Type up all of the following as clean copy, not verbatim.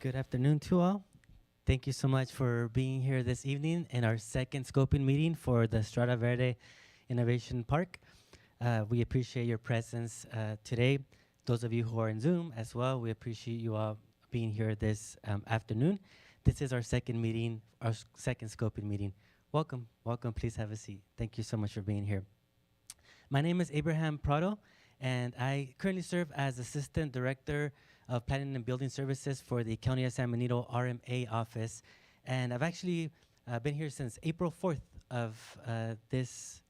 Good afternoon to all. Thank you so much for being here this evening in our second scoping meeting for the Strada Verde Innovation Park. We appreciate your presence today. Those of you who are in Zoom as well, we appreciate you all being here this afternoon. This is our second meeting, our second scoping meeting. Welcome, welcome. Please have a seat. Thank you so much for being here. My name is Abraham Prado, and I currently serve as Assistant Director of Planning and Building Services for the County of San Benito RMA office. And I've actually been here since April 4th of this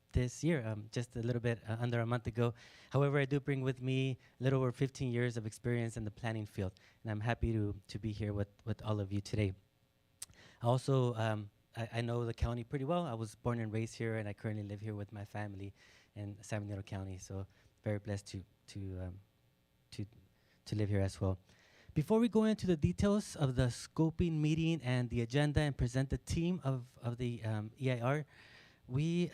year, just a little bit under a month ago. However, I do bring with me a little over 15 years of experience in the planning field, and I'm happy to be here with all of you today. Also, I know the county pretty well. I was born and raised here, and I currently live here with my family in San Benito County, so very blessed to live here as well. Before we go into the details of the scoping meeting and the agenda and present the team of the EIR, we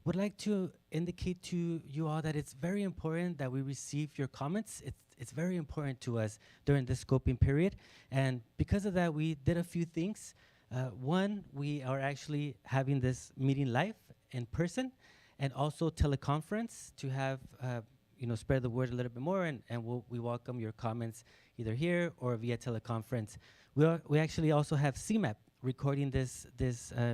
would like to indicate to you all that it's very important that we receive your comments. It's very important to us during this scoping period, and because of that, we did a few things. One, we are actually having this meeting live in person, and also teleconference to have spread the word a little bit more, and we welcome your comments either here or via teleconference. We actually also have CMAP recording this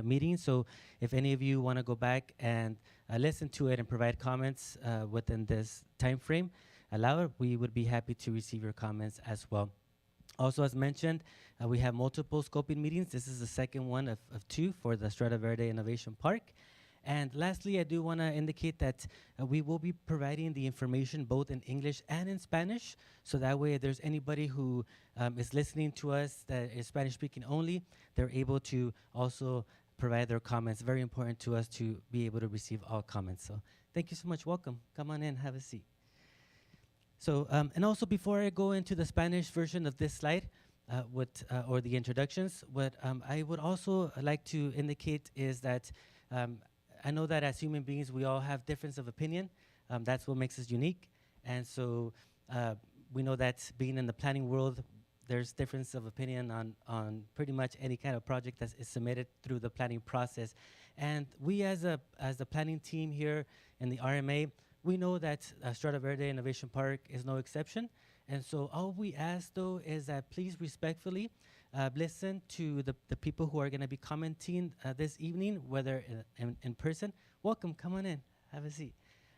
meeting, so if any of you want to go back and listen to it and provide comments within this time frame, allow it, we would be happy to receive your comments as well. Also, as mentioned, we have multiple scoping meetings. This is the second one of two for the Strada Verde Innovation Park. And lastly, I do want to indicate that we will be providing the information both in English and in Spanish, so that way if there's anybody who is listening to us that is Spanish speaking only, they're able to also provide their comments. Very important to us to be able to receive all comments. So thank you so much. Welcome. Come on in, have a seat. So, and also before I go into the Spanish version of this slide, or the introductions, what I would also like to indicate is that I know that as human beings, we all have difference of opinion. That's what makes us unique. And so we know that being in the planning world, there's difference of opinion on pretty much any kind of project that is submitted through the planning process. And we as a planning team here in the RMA, we know that Strada Verde Innovation Park is no exception. And so all we ask, though, is that please respectfully listen to the people who are going to be commenting this evening, whether in person. Welcome, come on in, have a seat.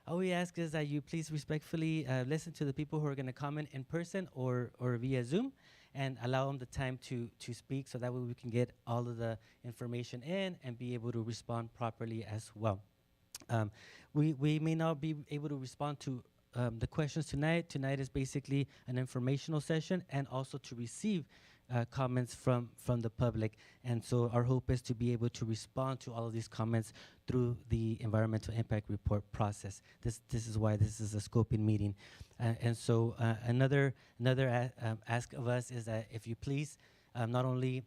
All we ask is that you please respectfully listen to the people who are going to comment in person or via Zoom, and allow them the time to speak, so that way we can get all of the information in and be able to respond properly as well. We may not be able to respond to the questions tonight. Tonight is basically an informational session, and also to receive comments from the public. And so our hope is to be able to respond to all of these comments through the environmental impact report process. This is why this is a scoping meeting. And so another ask of us is that if you please, not only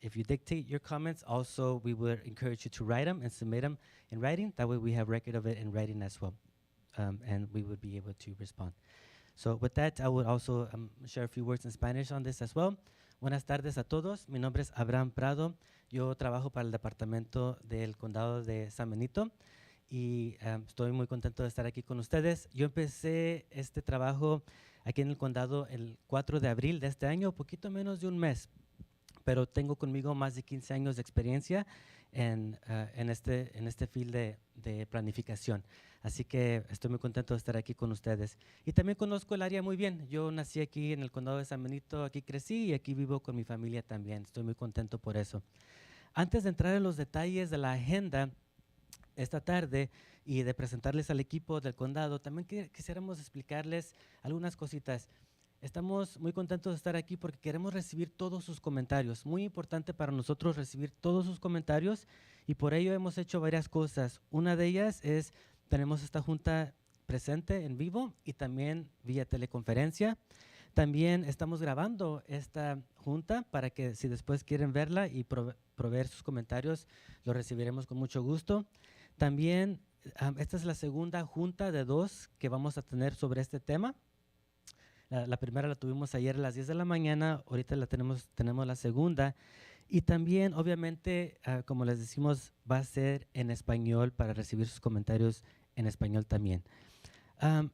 if you dictate your comments, also we would encourage you to write them and submit them in writing. That way we have record of it in writing as well. And we would be able to respond. So with that, I would also share a few words in Spanish on this as well. Buenas tardes a todos. Mi nombre es Abraham Prado. Yo trabajo para el departamento del condado de San Benito y estoy muy contento de estar aquí con ustedes. Yo empecé este trabajo aquí en el condado el 4 de abril de este año, poquito menos de un mes, pero tengo conmigo más de 15 años de experiencia en este field de planificación. Así que estoy muy contento de estar aquí con ustedes. Y también conozco el área muy bien. Yo nací aquí en el condado de San Benito, aquí crecí y aquí vivo con mi familia también. Estoy muy contento por eso. Antes de entrar en los detalles de la agenda esta tarde y de presentarles al equipo del condado, también quisiéramos explicarles algunas cositas. Estamos muy contentos de estar aquí porque queremos recibir todos sus comentarios. Muy importante para nosotros recibir todos sus comentarios, y por ello hemos hecho varias cosas. Una de ellas es, tenemos esta junta presente en vivo y también vía teleconferencia. También estamos grabando esta junta para que si después quieren verla y proveer sus comentarios, lo recibiremos con mucho gusto. También esta es la segunda junta de 2 que vamos a tener sobre este tema. La primera la tuvimos ayer a las 10 de la mañana, ahorita tenemos la segunda. Y también, obviamente, como les decimos, va a ser en español para recibir sus comentarios en español también.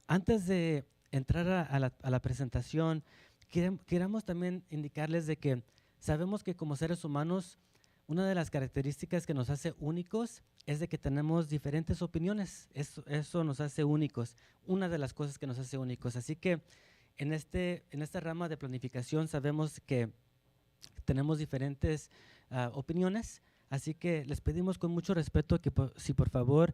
Antes de entrar a la presentación, queremos también indicarles de que sabemos que como seres humanos, una de las características que nos hace únicos es de que tenemos diferentes opiniones. Eso nos hace únicos, una de las cosas que nos hace únicos. Así que en esta rama de planificación sabemos que tenemos diferentes opiniones, así que les pedimos con mucho respeto que si por favor,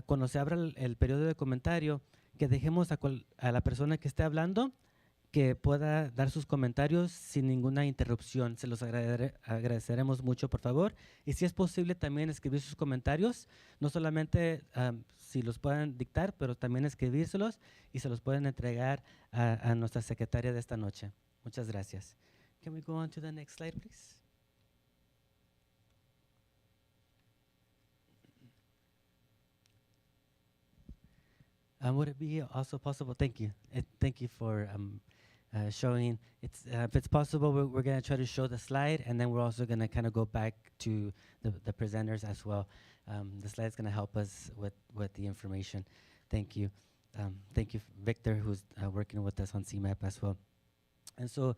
cuando se abra el periodo de comentario, que dejemos a la persona que esté hablando que pueda dar sus comentarios sin ninguna interrupción. Se los agradeceremos mucho, por favor. Y si es posible también escribir sus comentarios, no solamente si los pueden dictar, pero también escribírselos y se los pueden entregar a nuestra secretaria de esta noche. Muchas gracias. Can we go on to the next slide, please? Would it be also possible? Thank you. Thank you for showing. If it's possible, we're going to try to show the slide, and then we're also going to kind of go back to the presenters as well. The slide is going to help us with the information. Thank you. Thank you, Victor, who's working with us on CMAP as well. And so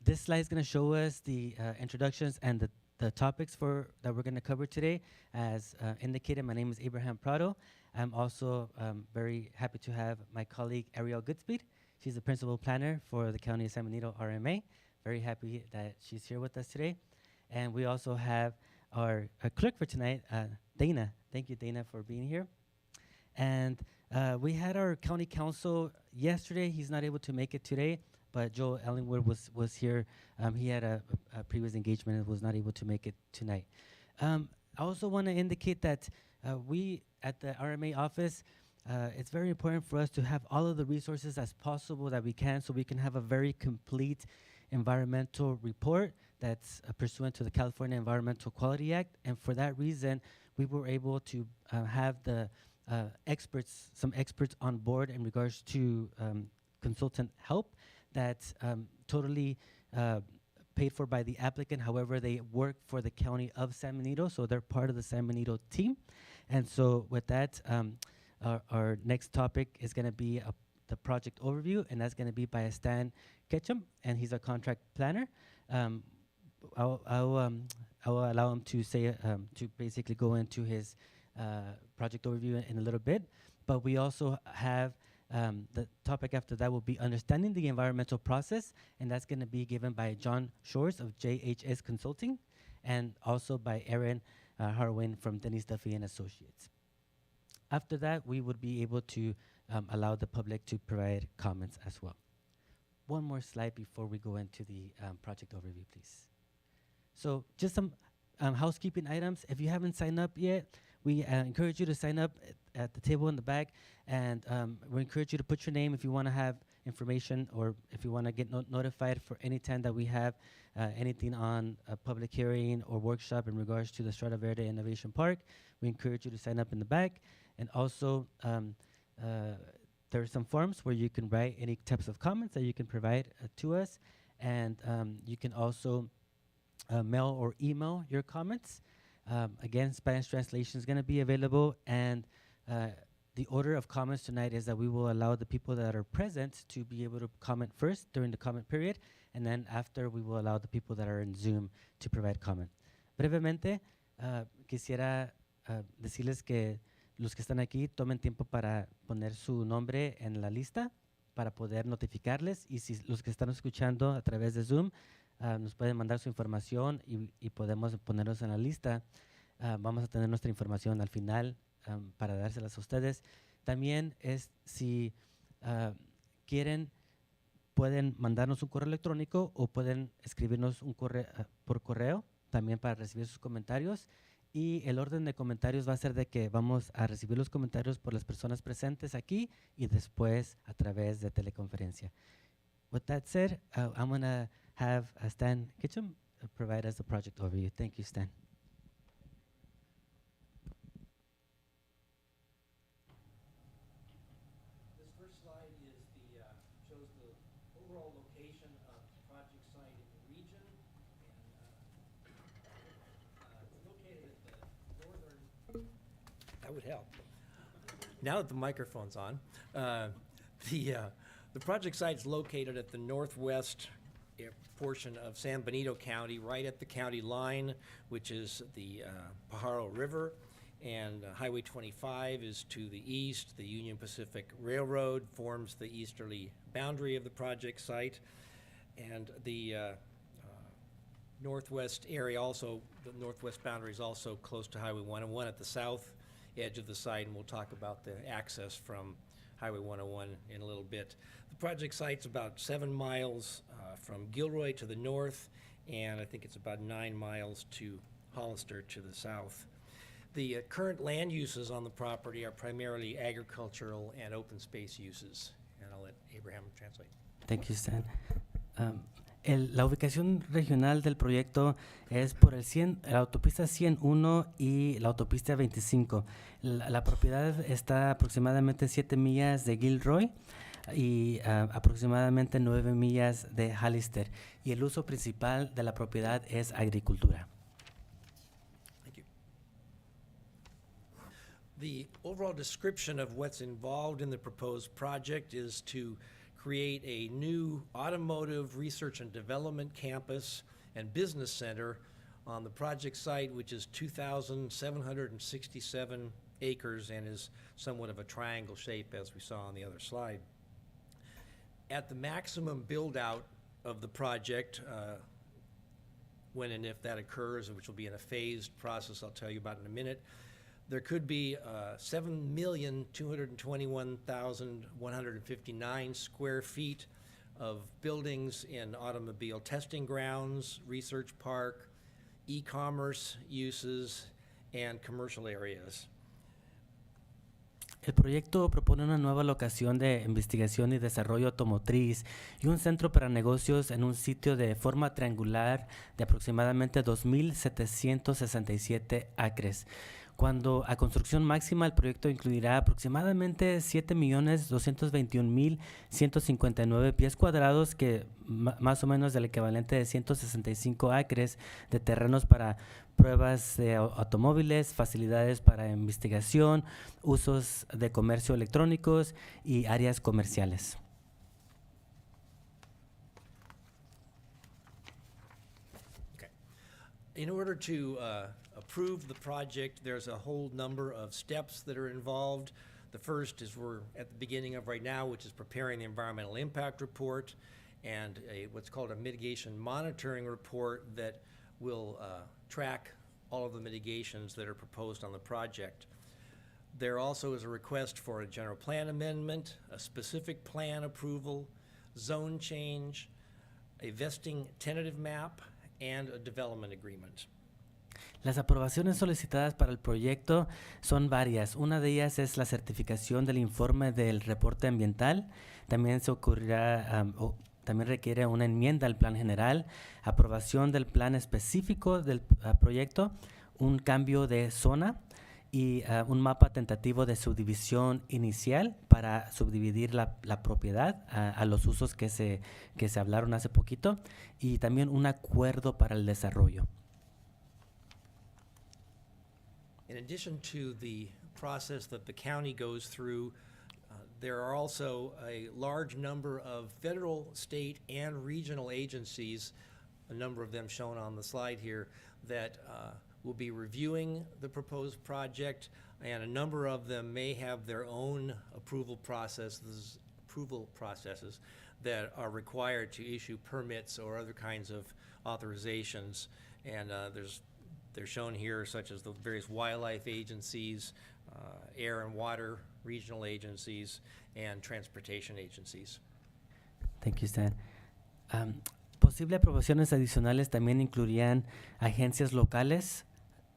this slide is going to show us the introductions and the topics that we're going to cover today. As indicated, my name is Abraham Prado. I'm also very happy to have my colleague Ariel Goodspeed. She's the principal planner for the County of San Benito RMA. Very happy that she's here with us today. And we also have our clerk for tonight, Dana. Thank you, Dana, for being here. And we had our county council yesterday. He's not able to make it today, but Joe Ellingwood was here. He had a previous engagement and was not able to make it tonight. I also want to indicate that we at the RMA office, it's very important for us to have all of the resources as possible that we can, so we can have a very complete environmental report that's pursuant to the California Environmental Quality Act. And for that reason, we were able to have the some experts on board in regards to consultant help that's totally paid for by the applicant. However, they work for the County of San Benito, so they're part of the San Benito team. And so with that, our next topic is going to be the project overview, and that's going to be by Stan Ketchum, and he's a contract planner. I'll allow him to say to basically go into his project overview in a little bit, but we also have the topic after that will be understanding the environmental process, and that's going to be given by John Shores of JHS Consulting, and also by Aaron Harwin from Dennis Duffy and Associates. After that, we would be able to allow the public to provide comments as well. One more slide before we go into the project overview, please. So just some housekeeping items. If you haven't signed up yet, we encourage you to sign up at the table in the back, and we encourage you to put your name if you want to have information or if you want to get notified for any time that we have anything on a public hearing or workshop in regards to the Strada Verde Innovation Park. We encourage you to sign up in the back. And also, there are some forms where you can write any types of comments that you can provide to us. And you can also mail or email your comments. Again, Spanish translation is going to be available. And the order of comments tonight is that we will allow the people that are present to be able to comment first during the comment period. And then after, we will allow the people that are in Zoom to provide comment. Brevemente, quisiera decirles que los que están aquí tomen tiempo para poner su nombre en la lista para poder notificarles, y si los que están escuchando a través de Zoom nos pueden mandar su información y podemos ponerlos en la lista. Vamos a tener nuestra información al final para dárselas a ustedes. También si quieren, pueden mandarnos un correo electrónico o pueden escribirnos un correo por correo también para recibir sus comentarios. Y el orden de comentarios va a ser de que vamos a recibir los comentarios por las personas presentes aquí y después a través de teleconferencia. With that said, I'm going to have Stan Ketchum provide us the project overview. Thank you, Stan. This first slide is shows the overall location of the project site in the region. And it's located at the northern. That would help. Now that the microphone's on, the project site's located at the northwest portion of San Benito County, right at the county line, which is the Pajaro River, and Highway 25 is to the east. The Union Pacific Railroad forms the easterly boundary of the project site, and the northwest area also, the northwest boundary is also close to Highway 101 at the south edge of the site, and we'll talk about the access from Highway 101 in a little bit. The project site's about 7 miles from Gilroy to the north, and I think it's about 9 miles to Hollister to the south. The current land uses on the property are primarily agricultural and open space uses, and I'll let Abraham translate. Thank you, Stan. La ubicación regional del proyecto es por la autopista 101 y la autopista 25. La propiedad está aproximadamente 7 millas de Gilroy y aproximadamente 9 millas de Hollister. Y el uso principal de la propiedad es agricultura. Thank you. The overall description of what's involved in the proposed project is to create a new automotive research and development campus and business center on the project site, which is 2,767 acres and is somewhat of a triangle shape, as we saw on the other slide. At the maximum build-out of the project, when and if that occurs, which will be in a phased process I'll tell you about in a minute, there could be 7,221,159 square feet of buildings in automobile testing grounds, research park, e-commerce uses, and commercial areas. El proyecto propone una nueva locación de investigación y desarrollo automotriz y un centro para negocios en un sitio de forma triangular de aproximadamente 2,767 acres. Cuando a construcción máxima el proyecto incluirá aproximadamente 7,221,159 pies cuadrados, que más o menos el equivalente de 165 acres de terrenos para pruebas de automóviles, facilidades para investigación, usos de comercio electrónicos y áreas comerciales. Okay. In order to approve the project, there's a whole number of steps that are involved. The first is we're at the beginning of right now, which is preparing the environmental impact report and what's called a mitigation monitoring report that will track all of the mitigations that are proposed on the project. There also is a request for a general plan amendment, a specific plan approval, zone change, a vesting tentative map, and a development agreement. Las aprobaciones solicitadas para el proyecto son varias. Una de ellas es la certificación del informe del reporte ambiental. También también requiere una enmienda al plan general, aprobación del plan específico del proyecto, un cambio de zona y un mapa tentativo de subdivisión inicial para subdividir la propiedad a los usos que se hablaron hace poquito, y también un acuerdo para el desarrollo. In addition to the process that the county goes through, there are also a large number of federal, state, and regional agencies, a number of them shown on the slide here, that will be reviewing the proposed project, and a number of them may have their own approval processes that are required to issue permits or other kinds of authorizations. And they're shown here, such as the various wildlife agencies, air and water regional agencies, and transportation agencies. Thank you, Stan. Posibles aprobaciones adicionales también incluirían agencias locales,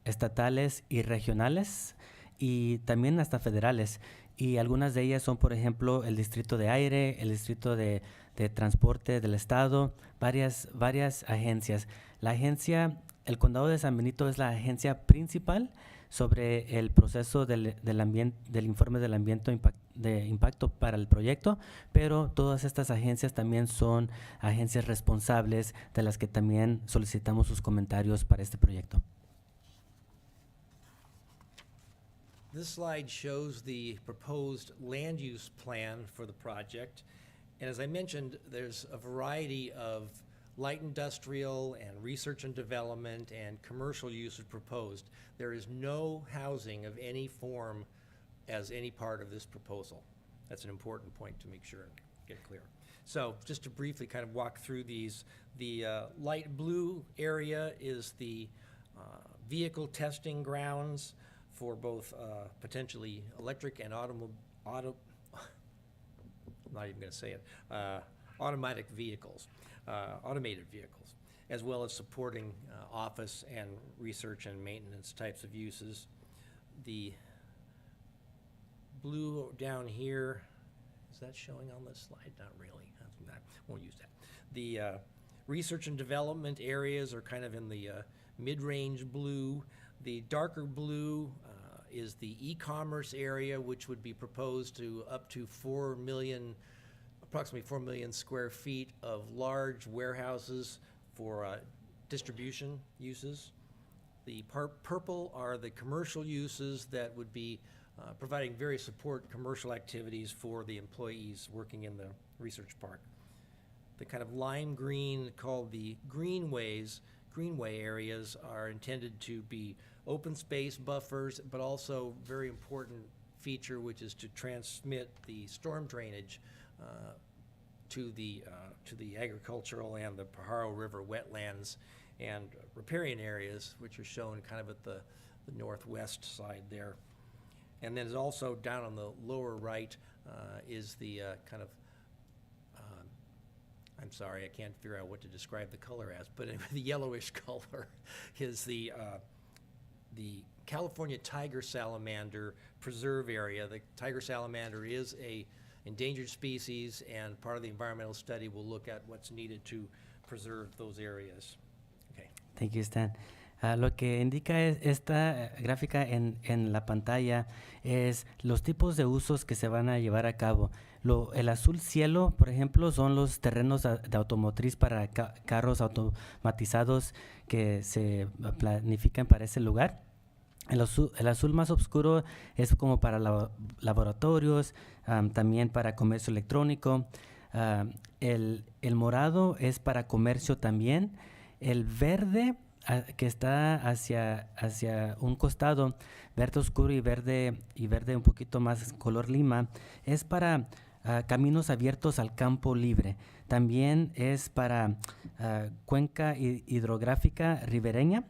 estatales y regionales, y también hasta federales. Y algunas de ellas son, por ejemplo, el Distrito de Aire, el Distrito de Transporte del Estado, varias agencias. El Condado de San Benito es la agencia principal, sobre el proceso del informe del ambiente de impacto para el proyecto, pero todas estas agencias también son agencias responsables de las que también solicitamos sus comentarios para este proyecto. This slide shows the proposed land use plan for the project. And as I mentioned, there's a variety of light industrial and research and development and commercial uses proposed. There is no housing of any form as any part of this proposal. That's an important point to make sure and get clear. So just to briefly kind of walk through these, the light blue area is the vehicle testing grounds for both potentially electric and I'm not even going to say it, automated vehicles, as well as supporting office and research and maintenance types of uses. The blue down here, is that showing on this slide? Not really. I won't use that. The research and development areas are kind of in the mid-range blue. The darker blue is the e-commerce area, which would be proposed to up to approximately 4 million square feet of large warehouses for distribution uses. The purple are the commercial uses that would be providing various support commercial activities for the employees working in the research park. The kind of lime green called the greenway areas are intended to be open space buffers, but also very important feature, which is to transmit the storm drainage to the agricultural and the Pajaro River wetlands and riparian areas, which are shown kind of at the northwest side there. And then also down on the lower right is the kind of I'm sorry, I can't figure out what to describe the color as, but anyway, the yellowish color is the California tiger salamander preserve area. The tiger salamander is a endangered species, and part of the environmental study will look at what's needed to preserve those areas. Okay. Thank you, Stan. Lo que indica esta gráfica en la pantalla es los tipos de usos que se van a llevar a cabo. El azul cielo, por ejemplo, son los terrenos de automotriz para carros automatizados que se planifican para ese lugar. El azul más oscuro es como para laboratorios, también para comercio electrónico. El morado es para comercio también. El verde que está hacia un costado, verde oscuro y verde un poquito más color lima, es para caminos abiertos al campo libre. También es para cuenca hidrográfica ribereña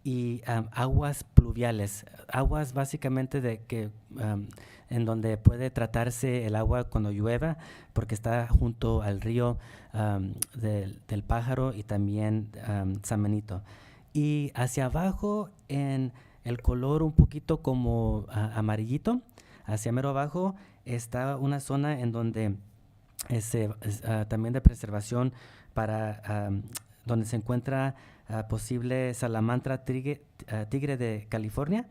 y aguas pluviales, aguas básicamente en donde puede tratarse el agua cuando llueva, porque está junto al río del Pájaro y también San Benito. Y hacia abajo, en el color un poquito como amarillito, hacia mero abajo, está una zona en donde también de preservación para donde se encuentra posible Salamander tigre de California,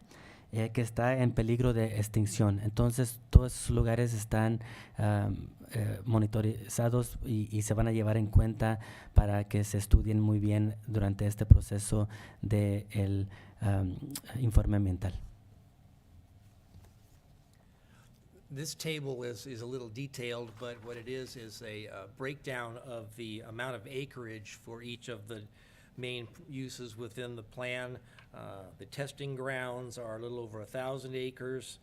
que está en peligro de extinción. Entonces, todos esos lugares están monitorizados y se van a llevar en cuenta para que se estudien muy bien durante este proceso del informe ambiental. This table is a little detailed, but what it is a breakdown of the amount of acreage for each of the main uses within the plan. The testing grounds are a little over 1,000 acres.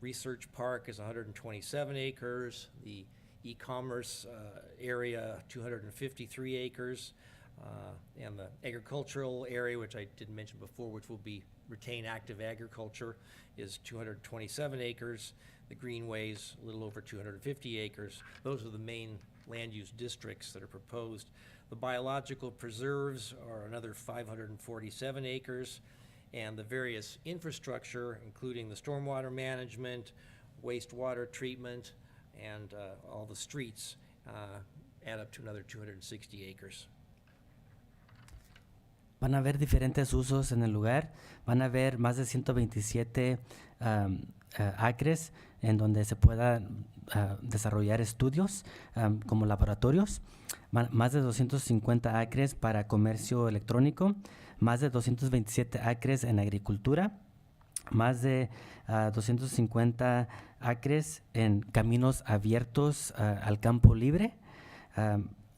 Research Park is 127 acres. The e-commerce area, 253 acres. And the agricultural area, which I didn't mention before, which will be retain active agriculture, is 227 acres. The greenways, a little over 250 acres. Those are the main land use districts that are proposed. The biological preserves are another 547 acres, and the various infrastructure, including the stormwater management, wastewater treatment, and all the streets, add up to another 260 acres. Van a haber diferentes usos en el lugar. Van a haber más de 127 acres en donde se pueda desarrollar estudios como laboratorios. Más de 250 acres para comercio electrónico. Más de 227 acres en agricultura. Más de 250 acres en caminos abiertos al campo libre.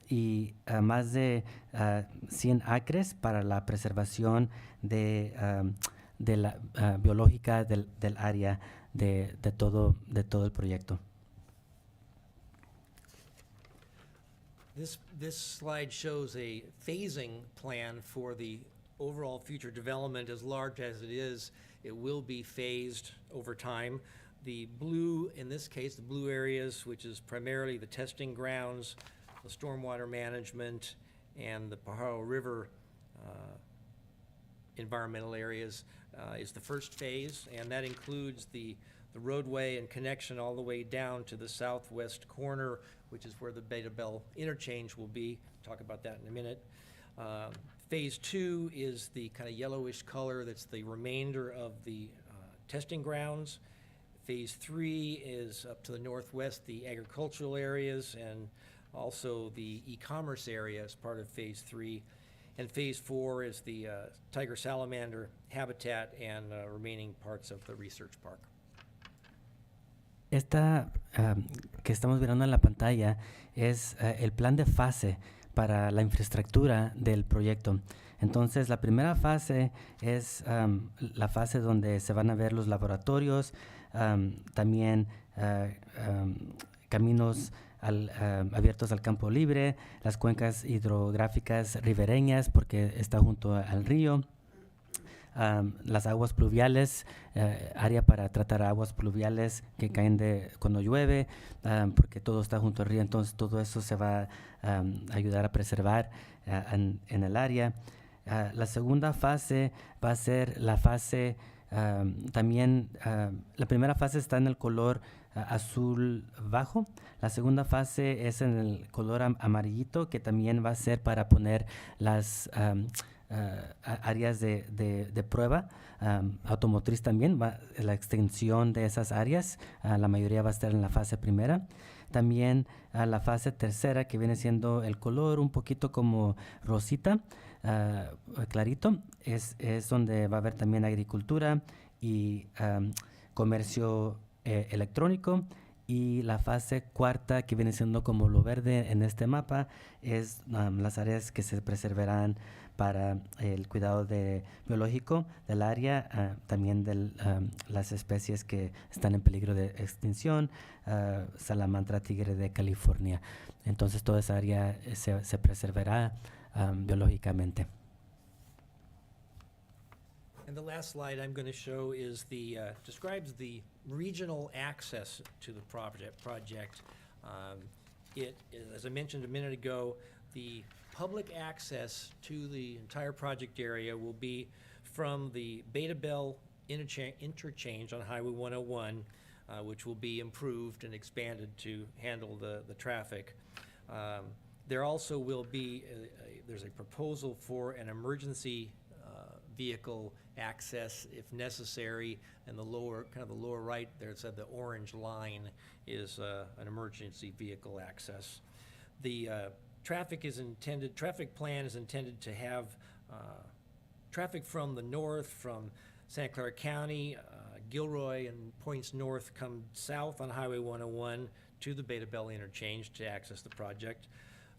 Y más de 100 acres para la preservación de la biológica del área de todo el proyecto. This slide shows a phasing plan for the overall future development. As large as it is, it will be phased over time. The blue, in this case, the blue areas, which is primarily the testing grounds, the stormwater management, and the Pajaro River environmental areas, is the first phase, and that includes the roadway and connection all the way down to the southwest corner, which is where the Beta Bell interchange will be. Talk about that in a minute. Phase 2 is the kind of yellowish color that's the remainder of the testing grounds. Phase 3 is up to the northwest, the agricultural areas, and also the e-commerce area as part of Phase 3. And Phase 4 is the tiger salamander habitat and remaining parts of the research park. Esta que estamos mirando en la pantalla es el plan de fase para la infraestructura del proyecto. Entonces, la primera fase es la fase donde se van a ver los laboratorios, también caminos abiertos al campo libre, las cuencas hidrográficas ribereñas porque está junto al río, las aguas pluviales, área para tratar aguas pluviales que caen cuando llueve, porque todo está junto al río, entonces todo eso se va a ayudar a preservar en el área. La segunda fase va a ser la fase también, la primera fase está en el color azul bajo, la segunda fase es en el color amarillito, que también va a ser para poner las áreas de prueba automotriz también, la extensión de esas áreas, la mayoría va a estar en la fase primera. También la fase tercera, que viene siendo el color un poquito como rosita, clarito, es donde va a haber también agricultura y comercio electrónico. Y la fase cuarta, que viene siendo como lo verde en este mapa, es las áreas que se preservarán para el cuidado biológico del área, también de las especies que están en peligro de extinción, Salamander tigre de California. Entonces toda esa área se preservará biológicamente. And the last slide I'm going to show is describes the regional access to the project. As I mentioned a minute ago, the public access to the entire project area will be from the Beta Bell interchange on Highway 101, which will be improved and expanded to handle the traffic. There also will be, there's a proposal for an emergency vehicle access if necessary, and the lower right there, it said the orange line is an emergency vehicle access. The traffic plan is intended to have traffic from the north, from Santa Clara County, Gilroy and points north come south on Highway 101 to the Beta Bell interchange to access the project.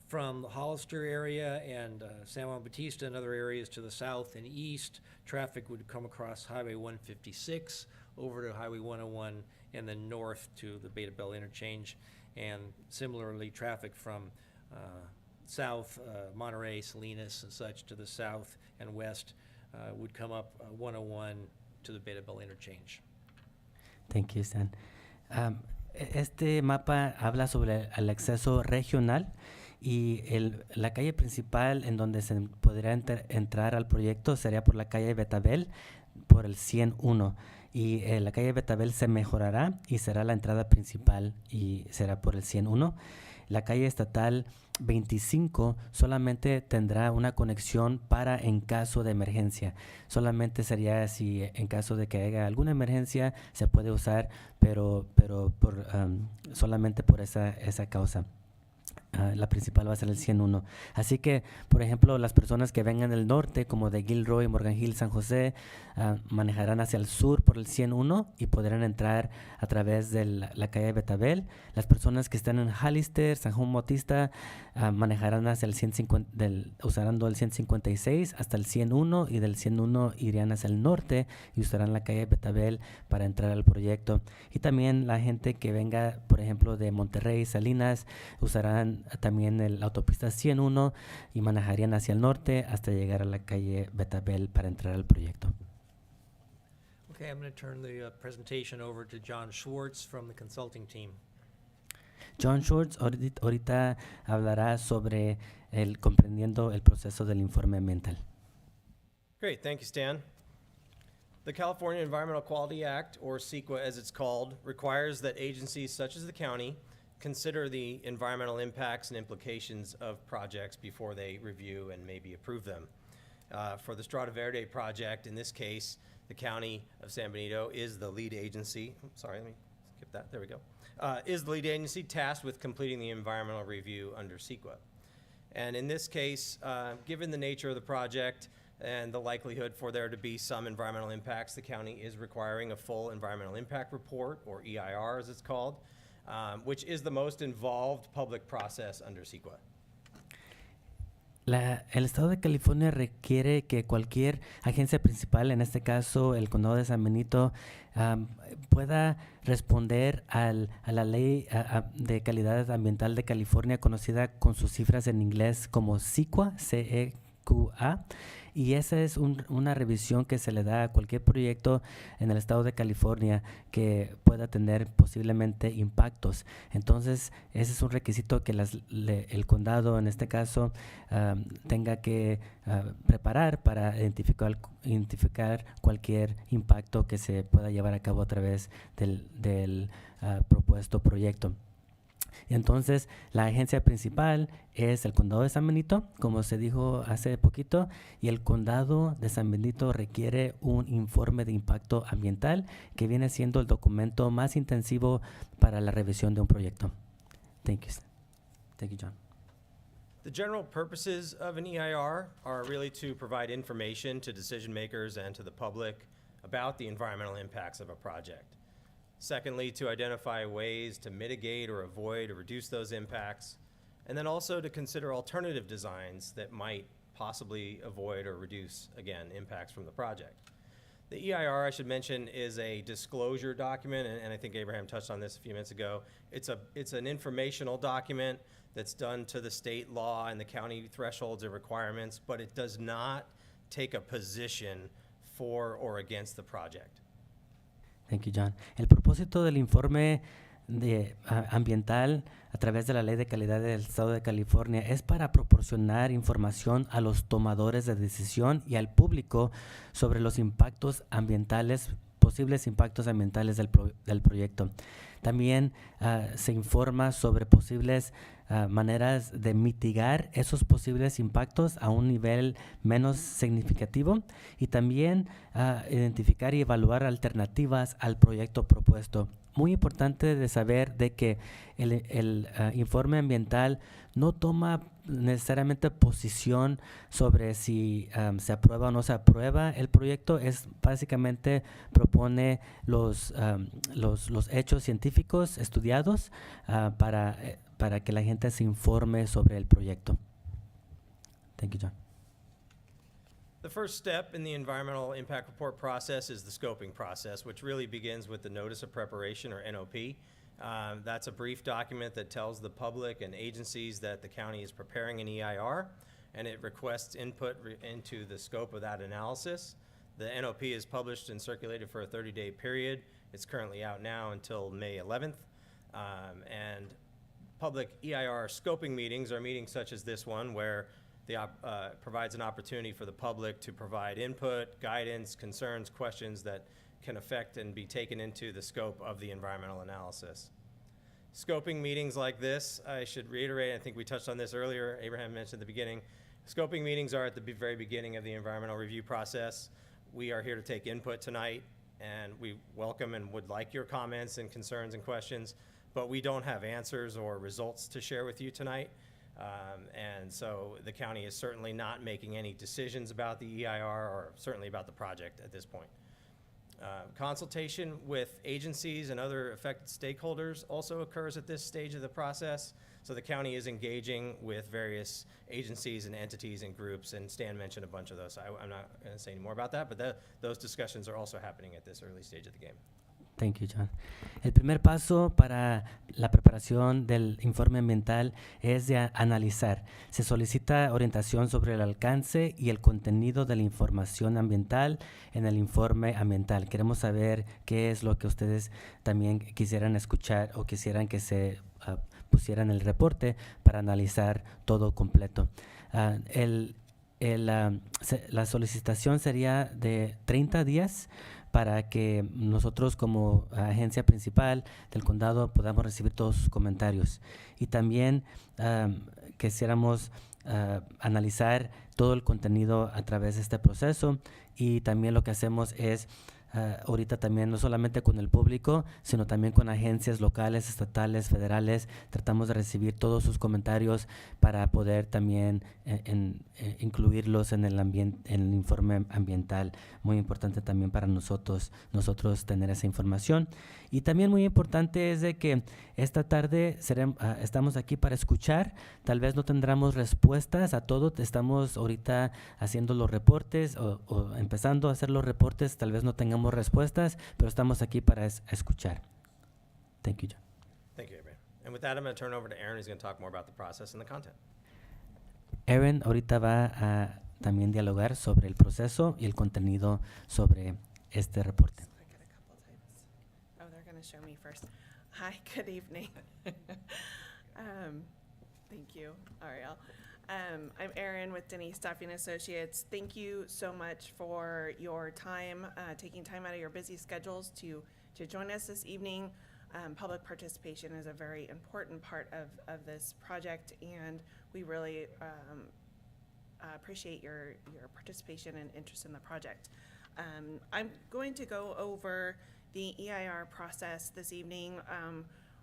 From the Hollister area and San Juan Bautista and other areas to the south and east, traffic would come across Highway 156 over to Highway 101 and then north to the Beta Bell interchange. And similarly, traffic from south, Monterey, Salinas and such to the south and west would come up 101 to the Beta Bell interchange. Thank you, Stan. Este mapa habla sobre el acceso regional y la calle principal en donde se podrá entrar al proyecto sería por la calle Betabel, por el 101. Y la calle Betabel se mejorará y será la entrada principal y será por el 101. la calle estatal 25 solamente tendrá una conexión para en caso de emergencia. Solamente sería si en caso de que haya alguna emergencia se puede usar, pero solamente por esa causa. La principal va a ser el 101. Así que, por ejemplo, las personas que vengan del norte, como de Gilroy, Morgan Hill, San José, manejarán hacia el sur por el 101 y podrán entrar a través de la calle Betabel. Las personas que están en Hallister, San Juan Bautista, manejarán hacia el 150, usarán el 156 hasta el 101 y del 101 irían hacia el norte y usarán la calle Betabel para entrar al proyecto. Y también la gente que venga, por ejemplo, de Monterrey, Salinas, usarán también la autopista 101 y manejarían hacia el norte hasta llegar a la calle Betabel para entrar al proyecto. Okay, I'm going to turn the presentation over to John Schwartz from the consulting team. John Schwartz ahorita hablará sobre comprendiendo el proceso del informe ambiental. Great, thank you, Stan. The California Environmental Quality Act, or CEQA as it's called, requires that agencies such as the county consider the environmental impacts and implications of projects before they review and maybe approve them. For the Strada Verde project, in this case, the County of San Benito is the lead agency. Sorry, let me skip that. There we go. Is the lead agency tasked with completing the environmental review under CEQA. And in this case, given the nature of the project and the likelihood for there to be some environmental impacts, the county is requiring a full environmental impact report, or EIR as it's called, which is the most involved public process under CEQA. El Estado de California requiere que cualquier agencia principal, en este caso el Condado de San Benito, pueda responder a la Ley de Calidad Ambiental de California, conocida con sus cifras en inglés como CEQA, C-E-Q-A. Y esa es una revisión que se le da a cualquier proyecto en el estado de California que pueda tener posiblemente impactos. Entonces, ese es un requisito que el condado, en este caso, tenga que preparar para identificar cualquier impacto que se pueda llevar a cabo a través del propuesto proyecto. Entonces, la agencia principal es el Condado de San Benito, como se dijo hace poquito, y el Condado de San Benito requiere un informe de impacto ambiental que viene siendo el documento más intensivo para la revisión de un proyecto. Thank you. Thank you, John. The general purposes of an EIR are really to provide information to decision makers and to the public about the environmental impacts of a project. Secondly, to identify ways to mitigate or avoid or reduce those impacts, and then also to consider alternative designs that might possibly avoid or reduce, again, impacts from the project. The EIR, I should mention, is a disclosure document, and I think Abraham touched on this a few minutes ago. It's an informational document that's done to the state law and the county thresholds and requirements, but it does not take a position for or against the project. Thank you, John. El propósito del informe ambiental a través de la Ley de Calidad del Estado de California es para proporcionar información a los tomadores de decisión y al público sobre los impactos ambientales, posibles impactos ambientales del proyecto. También se informa sobre posibles maneras de mitigar esos posibles impactos a un nivel menos significativo y también identificar y evaluar alternativas al proyecto propuesto. Muy importante de saber de que el informe ambiental no toma necesariamente posición sobre si se aprueba o no se aprueba el proyecto. Es básicamente propone los hechos científicos estudiados para que la gente se informe sobre el proyecto. Thank you, John. The first step in the environmental impact report process is the scoping process, which really begins with the notice of preparation, or NOP. That's a brief document that tells the public and agencies that the county is preparing an EIR, and it requests input into the scope of that analysis. The NOP is published and circulated for a 30-day period. It's currently out now until May 11th. And public EIR scoping meetings are meetings such as this one, where provides an opportunity for the public to provide input, guidance, concerns, questions that can affect and be taken into the scope of the environmental analysis. Scoping meetings like this, I should reiterate, I think we touched on this earlier, Abraham mentioned at the beginning, scoping meetings are at the very beginning of the environmental review process. We are here to take input tonight, and we welcome and would like your comments and concerns and questions, but we don't have answers or results to share with you tonight. And so the county is certainly not making any decisions about the EIR or certainly about the project at this point. Consultation with agencies and other affected stakeholders also occurs at this stage of the process. So the county is engaging with various agencies and entities and groups, and Stan mentioned a bunch of those. I'm not going to say any more about that, but those discussions are also happening at this early stage of the game. Thank you, John. El primer paso para la preparación del informe ambiental es de analizar. Se solicita orientación sobre el alcance y el contenido de la información ambiental en el informe ambiental. Queremos saber qué es lo que ustedes también quisieran escuchar o quisieran que se pusiera en el reporte para analizar todo completo. La solicitación sería de 30 días para que nosotros como agencia principal del condado podamos recibir todos sus comentarios. Y también quisiéramos analizar todo el contenido a través de este proceso, y también lo que hacemos es ahorita también no solamente con el público, sino también con agencias locales, estatales, federales. Tratamos de recibir todos sus comentarios para poder también incluirlos en el informe ambiental. Muy importante también para nosotros tener esa información. Y también muy importante es de que esta tarde estamos aquí para escuchar. Tal vez no tendremos respuestas a todo. Estamos ahorita haciendo los reportes o empezando a hacer los reportes. Tal vez no tengamos respuestas, pero estamos aquí para escuchar. Thank you, John. Thank you, Aaron. And with that, I'm going to turn over to Aaron, who's going to talk more about the process and the content. Aaron ahorita va a también dialogar sobre el proceso y el contenido sobre este reporte. Oh, they're going to show me first. Hi, good evening. Thank you, Ariel. I'm Erin with Denise Staffing Associates. Thank you so much for your time, taking time out of your busy schedules to join us this evening. Public participation is a very important part of this project, and we really appreciate your participation and interest in the project. I'm going to go over the EIR process this evening,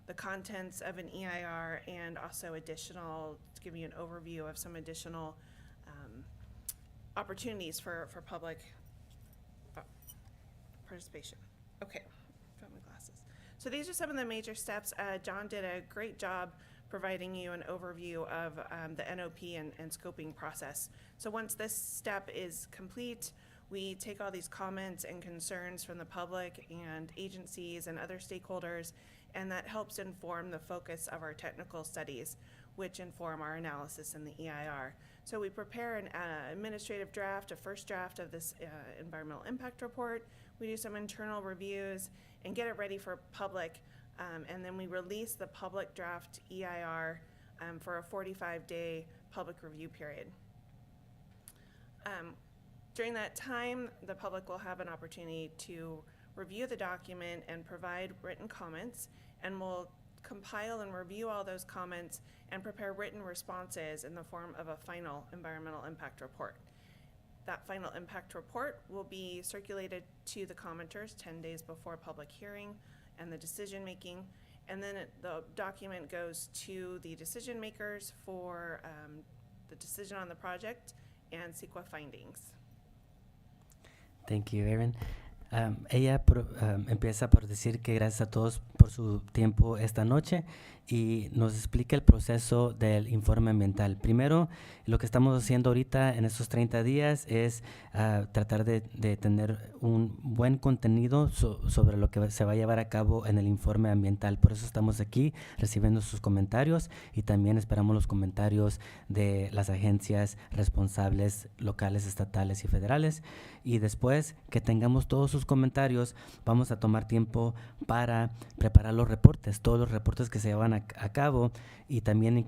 the contents of an EIR, and also to give you an overview of some additional opportunities for public participation. Okay, got my glasses. So these are some of the major steps. John did a great job providing you an overview of the NOP and scoping process. So once this step is complete, we take all these comments and concerns from the public and agencies and other stakeholders, and that helps inform the focus of our technical studies, which inform our analysis in the EIR. So we prepare an administrative draft, a first draft of this environmental impact report. We do some internal reviews and get it ready for public, and then we release the public draft EIR for a 45-day public review period. During that time, the public will have an opportunity to review the document and provide written comments, and we'll compile and review all those comments and prepare written responses in the form of a final environmental impact report. That final impact report will be circulated to the commenters 10 days before public hearing and the decision making, and then the document goes to the decision makers for the decision on the project and CEQA findings. Thank you, Aaron. Ella empieza por decir que gracias a todos por su tiempo esta noche y nos explica el proceso del informe ambiental. Primero, lo que estamos haciendo ahorita en estos 30 días es tratar de tener un buen contenido sobre lo que se va a llevar a cabo en el informe ambiental. Por eso estamos aquí recibiendo sus comentarios, y también esperamos los comentarios de las agencias responsables locales, estatales y federales. Y después que tengamos todos sus comentarios, vamos a tomar tiempo para preparar los reportes, todos los reportes que se llevan a cabo, y también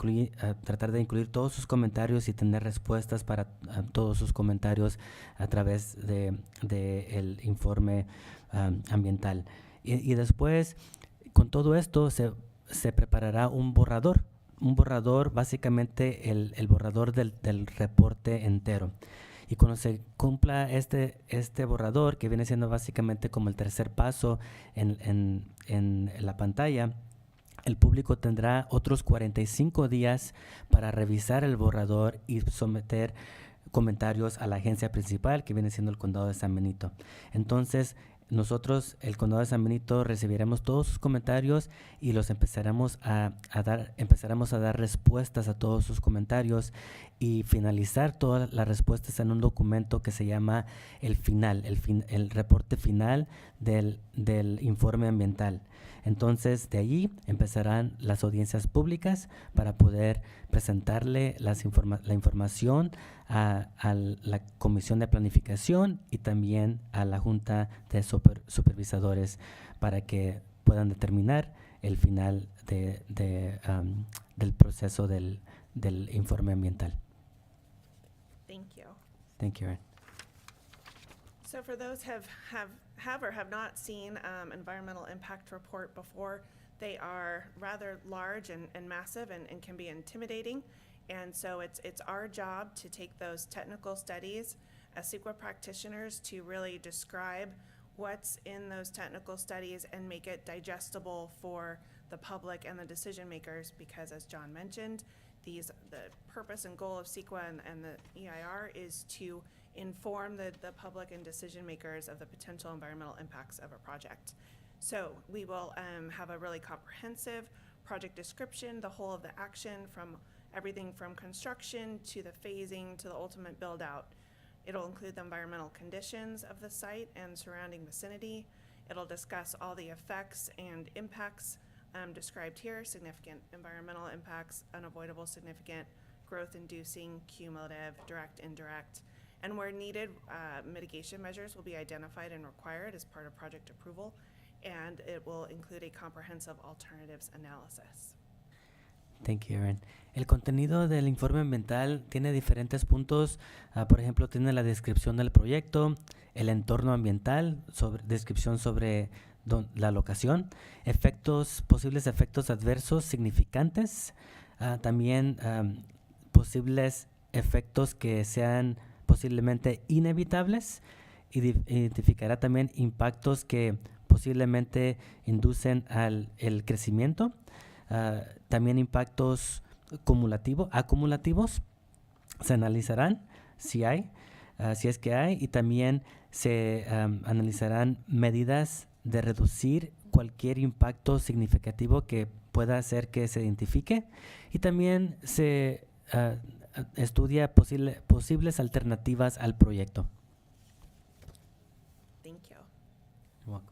tratar de incluir todos sus comentarios y tener respuestas para todos sus comentarios a través de el informe ambiental. Y después, con todo esto, se preparará un borrador, básicamente el borrador del reporte entero. Y cuando se cumpla este borrador, que viene siendo básicamente como el tercer paso en la pantalla, el público tendrá otros 45 días para revisar el borrador y someter comentarios a la agencia principal, que viene siendo el Condado de San Benito. Entonces, nosotros, el Condado de San Benito, recibiremos todos sus comentarios y los empezaremos a dar respuestas a todos sus comentarios y finalizar todas las respuestas en un documento que se llama el reporte final del informe ambiental. Entonces, de allí empezarán las audiencias públicas para poder presentarle la información a la Comisión de Planificación y también a la Junta de Supervisadores para que puedan determinar el final del proceso del informe ambiental. Thank you. Thank you, Erin. So for those have or have not seen environmental impact report before, they are rather large and massive and can be intimidating. And so it's our job to take those technical studies as CEQA practitioners to really describe what's in those technical studies and make it digestible for the public and the decision makers, because as John mentioned, the purpose and goal of CEQA and the EIR is to inform the public and decision makers of the potential environmental impacts of a project. So we will have a really comprehensive project description, the whole of the action, from everything from construction to the phasing to the ultimate build out. It'll include the environmental conditions of the site and surrounding vicinity. It'll discuss all the effects and impacts described here: significant environmental impacts, unavoidable, significant, growth-inducing, cumulative, direct, indirect. And where needed, mitigation measures will be identified and required as part of project approval, and it will include a comprehensive alternatives analysis. Thank you, Erin. El contenido del informe ambiental tiene diferentes puntos. Por ejemplo, tiene la descripción del proyecto, el entorno ambiental, descripción sobre la locación, posibles efectos adversos significantes, también posibles efectos que sean posiblemente inevitables, identificará también impactos que posiblemente inducen el crecimiento, también impactos acumulativos se analizarán si es que hay, y también se analizarán medidas de reducir cualquier impacto significativo que pueda hacer que se identifique, y también se estudia posibles alternativas al proyecto. Thank you. You're welcome.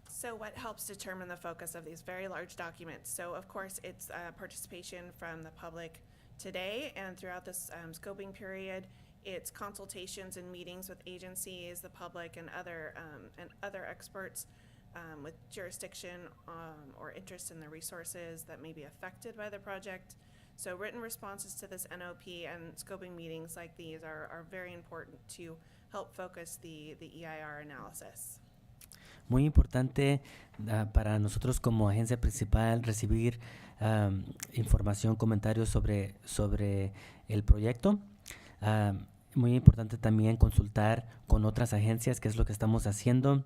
So what helps determine the focus of these very large documents? So of course, it's participation from the public today and throughout this scoping period. It's consultations and meetings with agencies, the public, and other experts with jurisdiction or interest in the resources that may be affected by the project. So written responses to this NOP and scoping meetings like these are very important to help focus the EIR analysis. Muy importante para nosotros como agencia principal recibir información, comentarios sobre el proyecto. Muy importante también consultar con otras agencias, que es lo que estamos haciendo,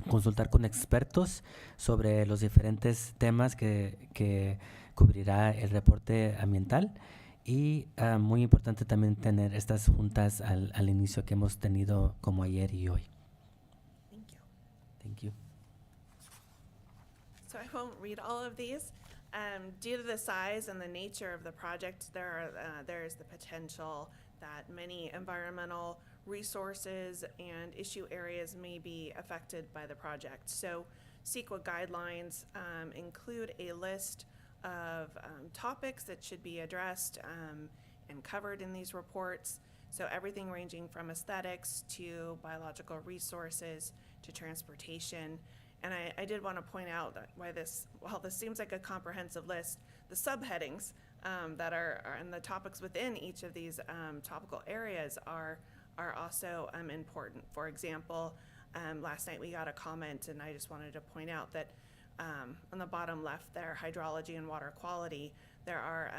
consultar con expertos sobre los diferentes temas que cubrirá el reporte ambiental, y muy importante también tener estas juntas al inicio que hemos tenido como ayer y hoy. Thank you. Thank you. So I won't read all of these. Due to the size and the nature of the project, there's the potential that many environmental resources and issue areas may be affected by the project. So CEQA guidelines include a list of topics that should be addressed and covered in these reports. So everything ranging from aesthetics to biological resources to transportation. And I did want to point out that while this seems like a comprehensive list, the subheadings that are and the topics within each of these topical areas are also important. For example, last night we got a comment, and I just wanted to point out that on the bottom left there, hydrology and water quality, there are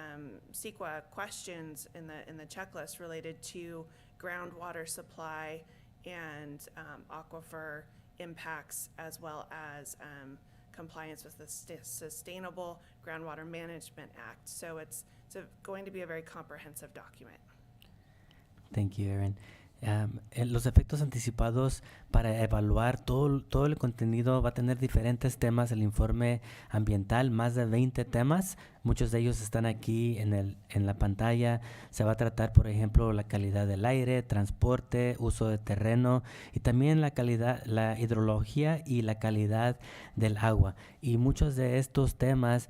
CEQA questions in the checklist related to groundwater supply and aquifer impacts, as well as compliance with the Sustainable Groundwater Management Act. So it's going to be a very comprehensive document. Thank you, Erin. Los efectos anticipados para evaluar todo el contenido va a tener diferentes temas. El informe ambiental, más de 20 temas. Muchos de ellos están aquí en la pantalla. Se va a tratar, por ejemplo, la calidad del aire, transporte, uso de terreno y también la calidad, la hidrología y la calidad del agua. Y muchos de estos temas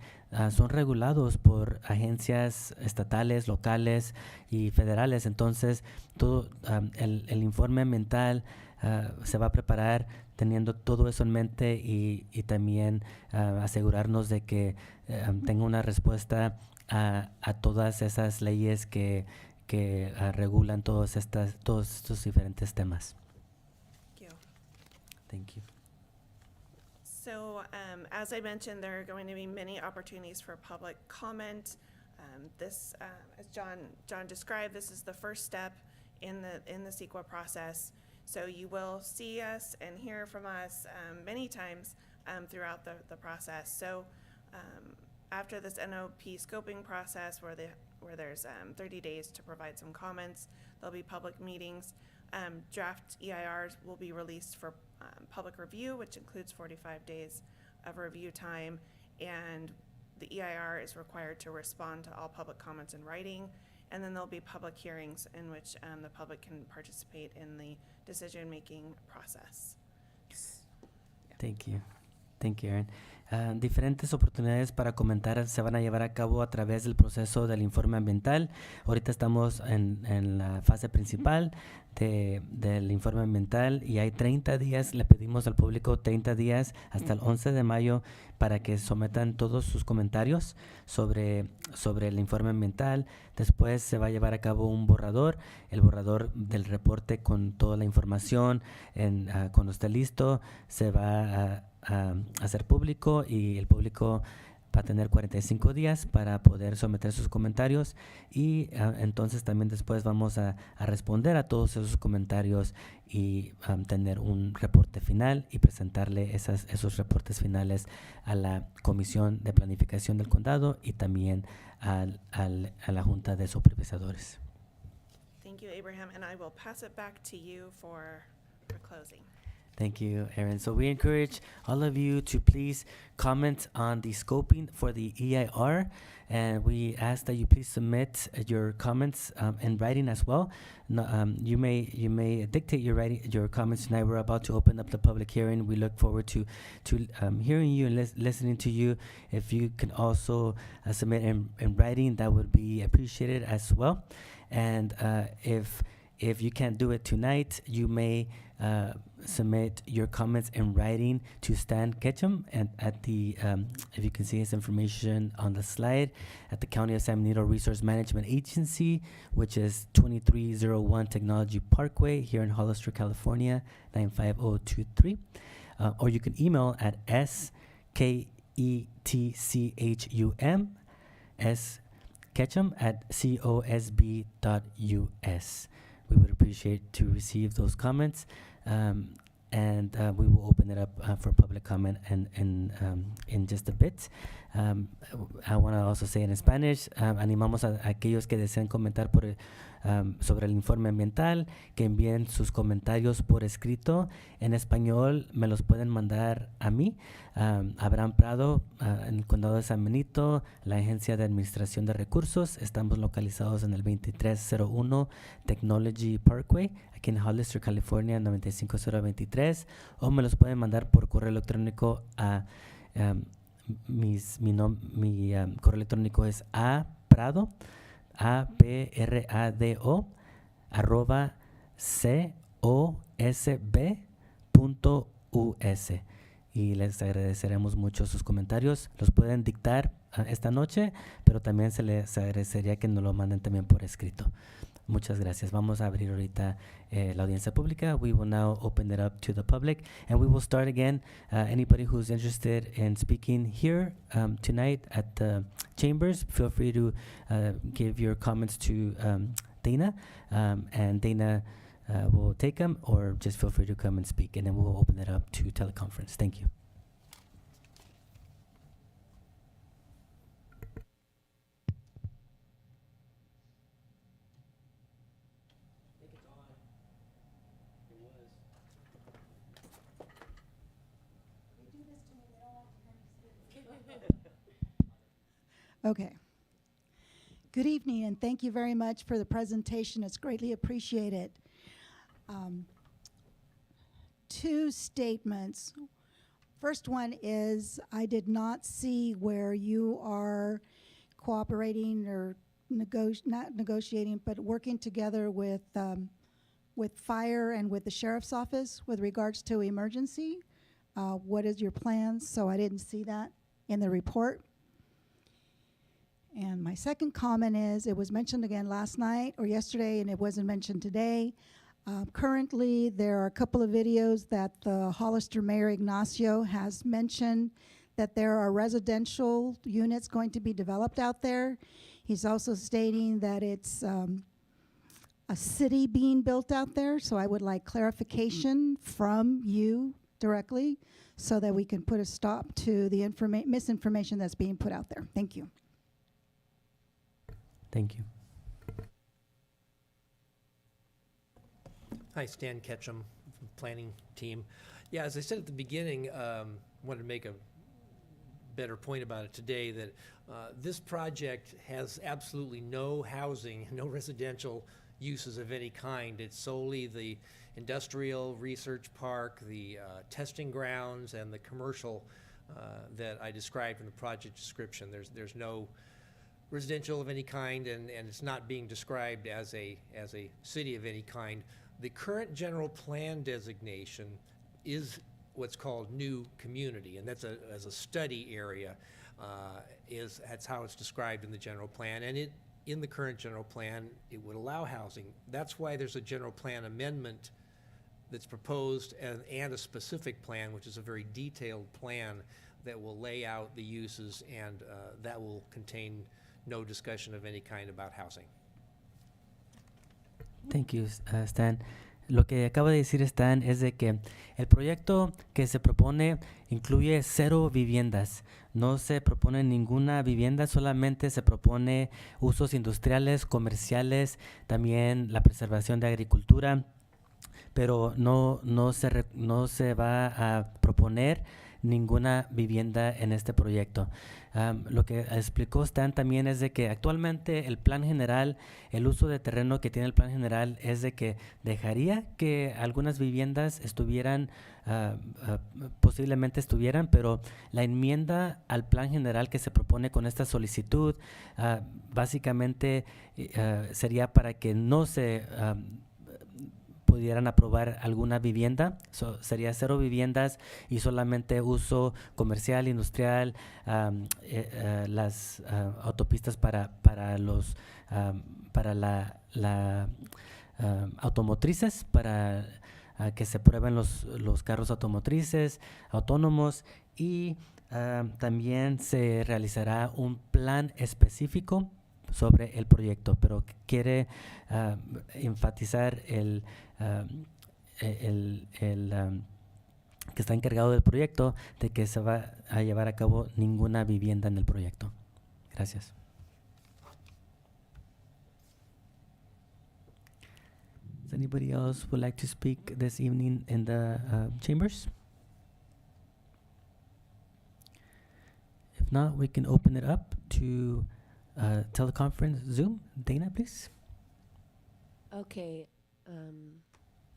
son regulados por agencias estatales, locales y federales. Entonces, todo el informe ambiental se va a preparar teniendo todo eso en mente y también asegurarnos de que tenga una respuesta a todas esas leyes que regulan todos estos diferentes temas. Thank you. Thank you. So, as I mentioned, there are going to be many opportunities for public comment. This, as John described, this is the first step in the CEQA process. So you will see us and hear from us many times throughout the process. So after this NOP scoping process, where there's 30 days to provide some comments, there'll be public meetings. Draft EIRs will be released for public review, which includes 45 days of review time, and the EIR is required to respond to all public comments in writing, and then there'll be public hearings in which the public can participate in the decision-making process. Thank you. Thank you, Erin. Diferentes oportunidades para comentar se van a llevar a cabo a través del proceso del informe ambiental. Ahorita estamos en la fase principal del informe ambiental y hay 30 días, le pedimos al público 30 días hasta el 11 de mayo para que sometan todos sus comentarios sobre el informe ambiental. Después se va a llevar a cabo un borrador, el borrador del reporte con toda la información. Cuando esté listo, se va a hacer público y el público va a tener 45 días para poder someter sus comentarios y entonces también después vamos a responder a todos esos comentarios y tener un reporte final y presentarle esos reportes finales a la Comisión de Planificación del Condado y también a la Junta de Supervisadores. Thank you, Abraham, and I will pass it back to you for closing. Thank you, Erin. So we encourage all of you to please comment on the scoping for the EIR, and we ask that you please submit your comments in writing as well. No, you may dictate your comments tonight. We're about to open up the public hearing. We look forward to hearing you and listening to you. If you can also submit in writing, that would be appreciated as well. And if you can't do it tonight, you may submit your comments in writing to Stan Ketchum and at the, if you can see his information on the slide, at the County of San Benito Resource Management Agency, which is 2301 Technology Parkway here in Hollister, California, 95023. Or you can email at sketchum, ketchum@cosb.us. We would appreciate to receive those comments, and we will open it up for public comment in just a bit. I want to also say in Spanish, animamos a aquellos que deseen comentar sobre el informe ambiental, que envíen sus comentarios por escrito. En español me los pueden mandar a mí, Abraham Prado, en el Condado de San Benito, la Agencia de Administración de Recursos. Estamos localizados en el 2301 Technology Parkway, aquí en Hollister, California, 95023. O me los pueden mandar por correo electrónico a mi correo electrónico es aprado, @cosb.us. Y les agradeceremos mucho sus comentarios. Los pueden dictar esta noche, pero también se les agradecería que nos lo manden también por escrito. Muchas gracias. Vamos a abrir ahorita la audiencia pública. We will now open it up to the public, and we will start again. Anybody who's interested in speaking here tonight at the chambers, feel free to give your comments to Dana, and Dana will take them, or just feel free to come and speak, and then we'll open it up to teleconference. Thank you. Okay. Good evening, and thank you very much for the presentation. It's greatly appreciated. Two statements. First one is, I did not see where you are cooperating or not negotiating, but working together with fire and with the sheriff's office with regards to emergency. What is your plans? So I didn't see that in the report. And my second comment is, it was mentioned again last night or yesterday, and it wasn't mentioned today. Currently, there are a couple of videos that the Hollister Mayor Ignacio has mentioned that there are residential units going to be developed out there. He's also stating that it's a city being built out there, so I would like clarification from you directly so that we can put a stop to the misinformation that's being put out there. Thank you. Thank you. Hi, Stan Ketchum, from planning team. Yeah, as I said at the beginning, wanted to make a better point about it today, that this project has absolutely no housing, no residential uses of any kind. It's solely the industrial research park, the testing grounds, and the commercial that I described in the project description. There's no residential of any kind, and it's not being described as a city of any kind. The current general plan designation is what's called new community, and that's as a study area. That's how it's described in the general plan, and in the current general plan, it would allow housing. That's why there's a general plan amendment that's proposed, and a specific plan, which is a very detailed plan that will lay out the uses, and that will contain no discussion of any kind about housing. Thank you, Stan. Lo que acaba de decir Stan es de que el proyecto que se propone incluye 0 viviendas. No se propone ninguna vivienda, solamente se propone usos industriales, comerciales, también la preservación de agricultura, pero no se va a proponer ninguna vivienda en este proyecto. Lo que explicó Stan también es de que actualmente el plan general, el uso de terreno que tiene el plan general es de que dejaría que algunas viviendas estuvieran, posiblemente estuvieran, pero la enmienda al plan general que se propone con esta solicitud básicamente sería para que no se pudieran aprobar alguna vivienda. Sería 0 viviendas y solamente uso comercial, industrial, las autopistas para la automotrices, para que se prueben los carros automotrices autónomos, y también se realizará un plan específico sobre el proyecto, pero quiere enfatizar el que está encargado del proyecto de que se va a llevar a cabo ninguna vivienda en el proyecto. Gracias. Does anybody else would like to speak this evening in the chambers? If not, we can open it up to teleconference Zoom. Dana, please. Okay.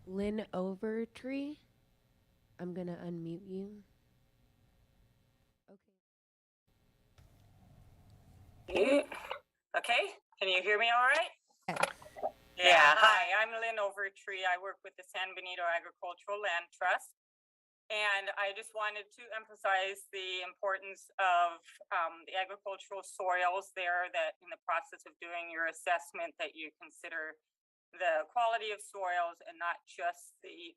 Lynn Overtree, I'm going to unmute you. Okay. Okay, can you hear me all right? Yeah, hi, I'm Lynn Overtree. I work with the San Benito Agricultural Land Trust. And I just wanted to emphasize the importance of the agricultural soils there, that in the process of doing your assessment that you consider the quality of soils and not just the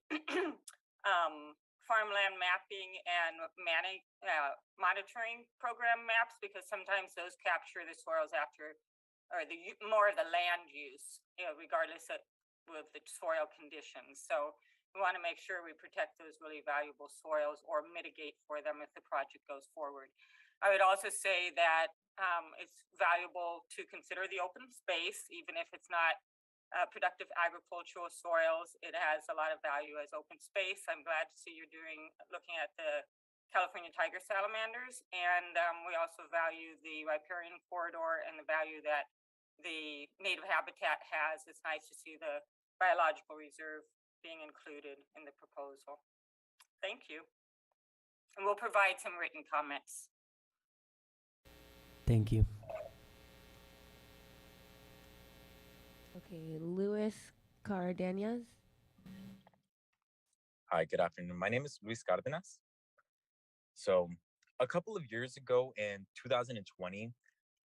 farmland mapping and monitoring program maps, because sometimes those capture the soils after, or more of the land use, regardless of the soil conditions. So we want to make sure we protect those really valuable soils or mitigate for them if the project goes forward. I would also say that it's valuable to consider the open space, even if it's not productive agricultural soils. It has a lot of value as open space. I'm glad to see you're looking at the California tiger salamanders, and we also value the riparian corridor and the value that the native habitat has. It's nice to see the biological reserve being included in the proposal. Thank you. And we'll provide some written comments. Thank you. Okay, Luis Cardenas. Hi, good afternoon. My name is Luis Cardenas. So a couple of years ago in 2020,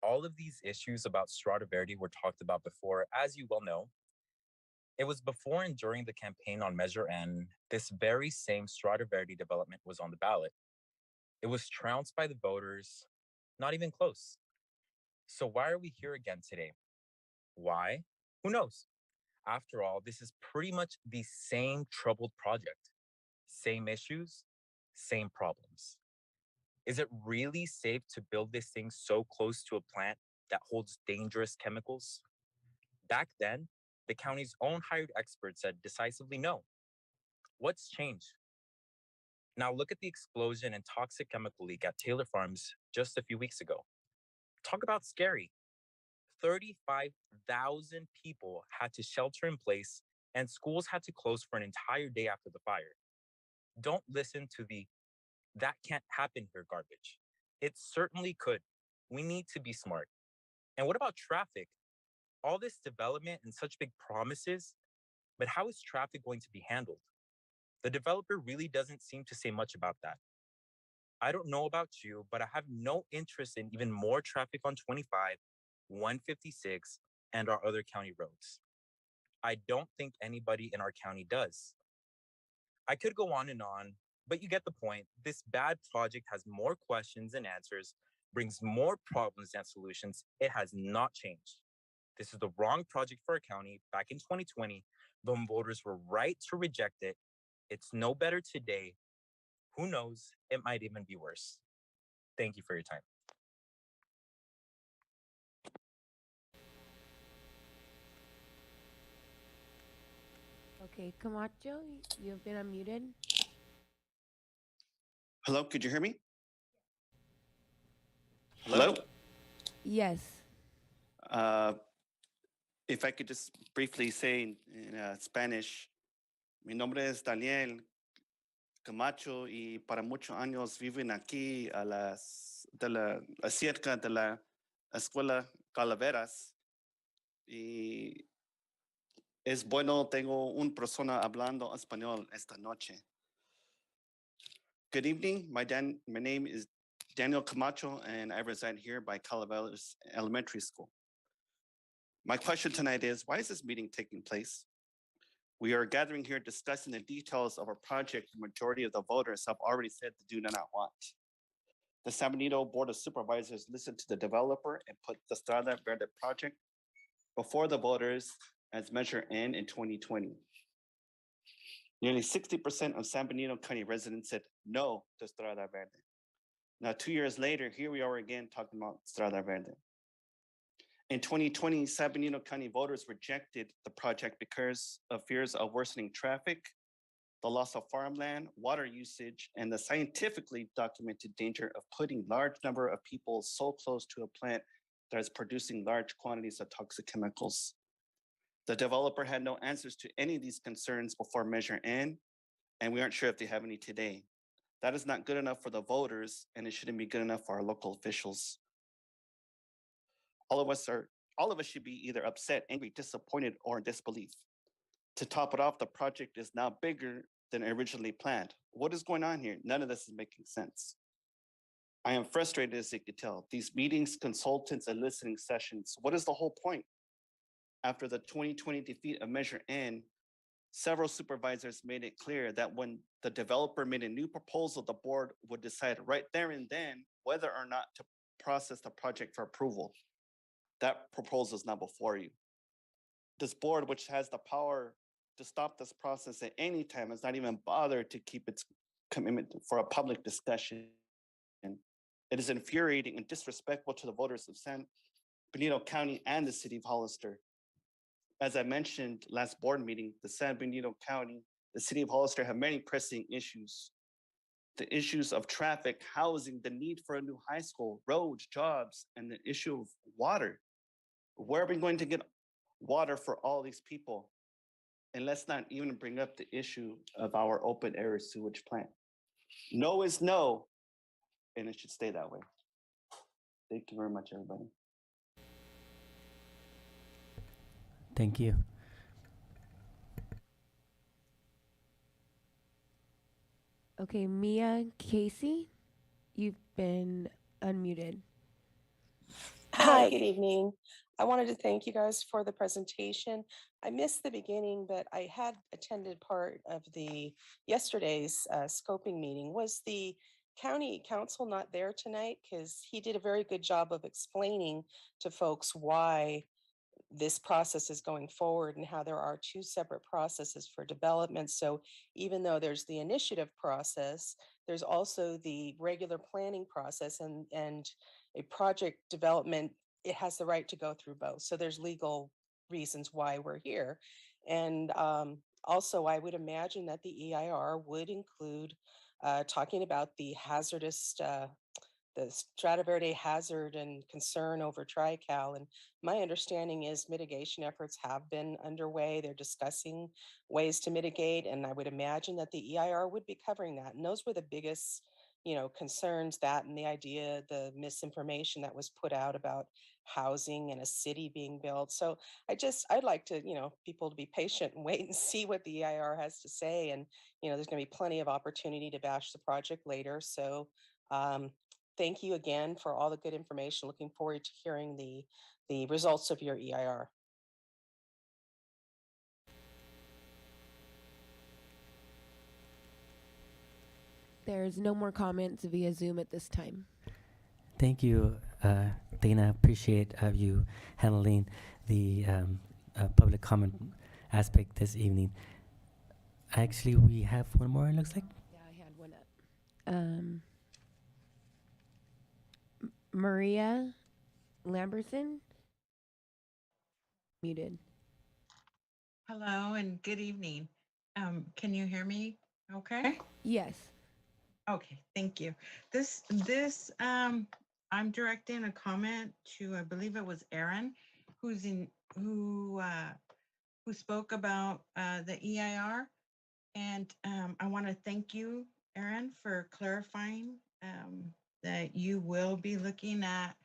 all of these issues about Strada Verde were talked about before, as you well know. It was before and during the campaign on Measure N, this very same Strada Verde development was on the ballot. It was trounced by the voters, not even close. So why are we here again today? Why? Who knows? After all, this is pretty much the same troubled project. Same issues, same problems. Is it really safe to build this thing so close to a plant that holds dangerous chemicals? Back then, the county's own hired experts said decisively no. What's changed? Now look at the explosion and toxic chemical leak at Taylor Farms just a few weeks ago. Talk about scary. 35,000 people had to shelter in place and schools had to close for an entire day after the fire. Don't listen to the "that can't happen here" garbage. It certainly could. We need to be smart. And what about traffic? All this development and such big promises, but how is traffic going to be handled? The developer really doesn't seem to say much about that. I don't know about you, but I have no interest in even more traffic on 25, 156, and our other county roads. I don't think anybody in our county does. I could go on, but you get the point. This bad project has more questions than answers, brings more problems than solutions. It has not changed. This is the wrong project for our county. Back in 2020, the voters were right to reject it. It's no better today. Who knows? It might even be worse. Thank you for your time. Okay, Camacho, you've been unmuted. Hello, could you hear me? Hello? Yes. If I could just briefly say in Spanish, mi nombre es Daniel Camacho y para muchos años viven aquí cerca de la escuela Calaveras y es bueno, tengo una persona hablando español esta noche. Good evening, my name is Daniel Camacho and I reside here by Calaveras Elementary School. My question tonight is, why is this meeting taking place? We are gathering here discussing the details of a project the majority of the voters have already said they do not want. The San Benito Board of Supervisors listened to the developer and put the Strada Verde project before the voters as Measure N in 2020. Nearly 60% of San Benito County residents said no to Strada Verde. Now, 2 years later, here we are again talking about Strada Verde. In 2020, San Benito County voters rejected the project because of fears of worsening traffic, the loss of farmland, water usage, and the scientifically documented danger of putting large number of people so close to a plant that is producing large quantities of toxic chemicals. The developer had no answers to any of these concerns before Measure N, and we aren't sure if they have any today. That is not good enough for the voters, and it shouldn't be good enough for our local officials. All of us should be either upset, angry, disappointed, or in disbelief. To top it off, the project is now bigger than originally planned. What is going on here? None of this is making sense. I am frustrated, as you can tell. These meetings, consultants, and listening sessions, what is the whole point? After the 2020 defeat of Measure N, several supervisors made it clear that when the developer made a new proposal, the board would decide right there and then whether or not to process the project for approval. That proposal is now before you. This board, which has the power to stop this process at any time, has not even bothered to keep its commitment for a public discussion. It is infuriating and disrespectful to the voters of San Benito County and the city of Hollister. As I mentioned last board meeting, the San Benito County, the city of Hollister have many pressing issues. The issues of traffic, housing, the need for a new high school, roads, jobs, and the issue of water. Where are we going to get water for all these people? And let's not even bring up the issue of our open air sewage plant. No is no, and it should stay that way. Thank you very much, everybody. Thank you. Okay, Mia Casey, you've been unmuted. Hi, good evening. I wanted to thank you guys for the presentation. I missed the beginning, but I had attended part of the yesterday's scoping meeting. Was the county council not there tonight? Because he did a very good job of explaining to folks why this process is going forward and how there are two separate processes for development. So even though there's the initiative process, there's also the regular planning process and a project development, it has the right to go through both. So there's legal reasons why we're here. And also, I would imagine that the EIR would include talking about the hazardous the Strada Verde hazard and concern over TriCal. And my understanding is mitigation efforts have been underway. They're discussing ways to mitigate, and I would imagine that the EIR would be covering that. And those were the biggest, concerns, that and the idea, the misinformation that was put out about housing and a city being built. So I'd like to, people to be patient and wait and see what the EIR has to say. And, there's going to be plenty of opportunity to bash the project later. So, thank you again for all the good information. Looking forward to hearing the results of your EIR. There's no more comments via Zoom at this time. Thank you, Dana. Appreciate you handling the public comment aspect this evening. Actually, we have one more, it looks like. Yeah, I had one up. Maria Lamberson, muted. Hello and good evening. Can you hear me okay? Yes. Okay, thank you. I'm directing a comment to, I believe it was Aaron, who spoke about the EIR. And I want to thank you, Aaron, for clarifying that you will be looking at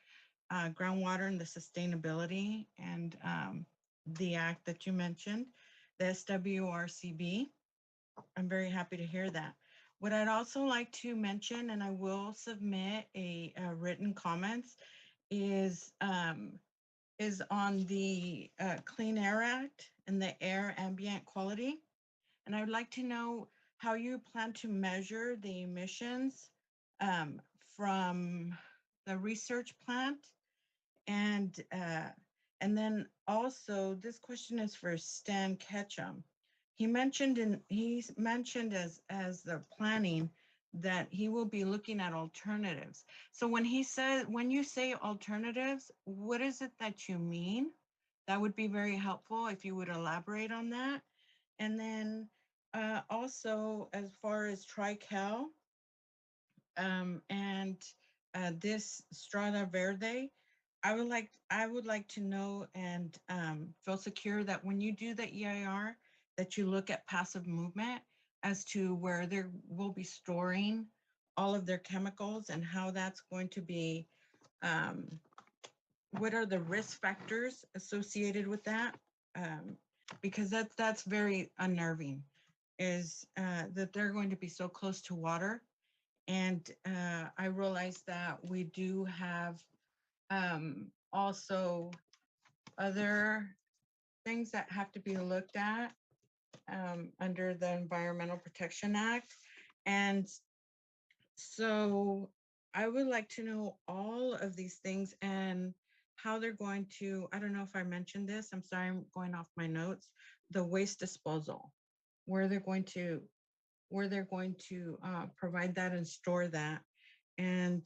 groundwater and the sustainability and the act that you mentioned, the SWRCB. I'm very happy to hear that. What I'd also like to mention, and I will submit a written comments, is on the Clean Air Act and the air ambient quality. And I would like to know how you plan to measure the emissions from the research plant. And then also, this question is for Stan Ketchum. He's mentioned as the planning that he will be looking at alternatives. So when you say alternatives, what is it that you mean? That would be very helpful if you would elaborate on that. And then also, as far as TriCal and this Strada Verde, I would like to know and feel secure that when you do the EIR, that you look at passive movement as to where they will be storing all of their chemicals and how that's going to be, what are the risk factors associated with that? Because that's very unnerving, is that they're going to be so close to water. And I realize that we do have also other things that have to be looked at under the Environmental Protection Act. And so I would like to know all of these things and how they're going to, I don't know if I mentioned this, I'm sorry, I'm going off my notes, the waste disposal, where they're going to provide that and store that. And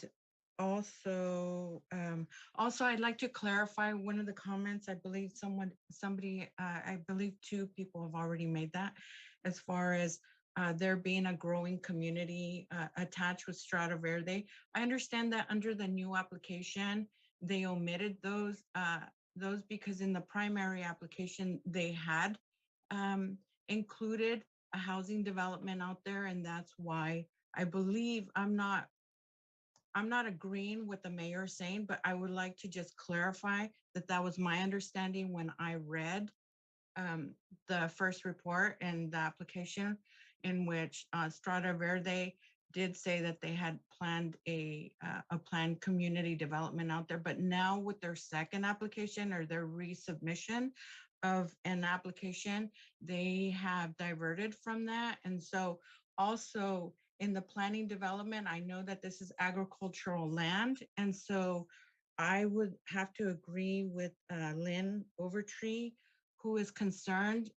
also, I'd like to clarify one of the comments. I believe I believe two people have already made that, as far as there being a growing community attached with Strada Verde. I understand that under the new application, they omitted those because in the primary application they had included a housing development out there, and that's why I believe I'm not agreeing with the mayor saying, but I would like to just clarify that that was my understanding when I read the first report and the application, in which Strada Verde did say that they had planned a planned community development out there. But now with their second application or their resubmission of an application, they have diverted from that. And so also in the planning development, I know that this is agricultural land. And so I would have to agree with Lynn Overtree, who is concerned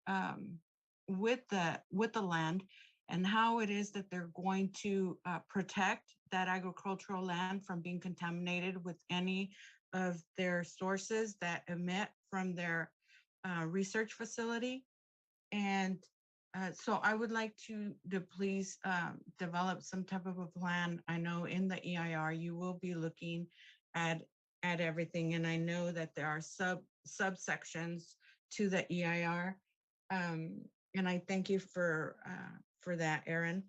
with the land and how it is that they're going to protect that agricultural land from being contaminated with any of their sources that emit from their research facility. And so I would like to please develop some type of a plan. I know in the EIR, you will be looking at everything. And I know that there are subsections to the EIR. And I thank you for that, Erin.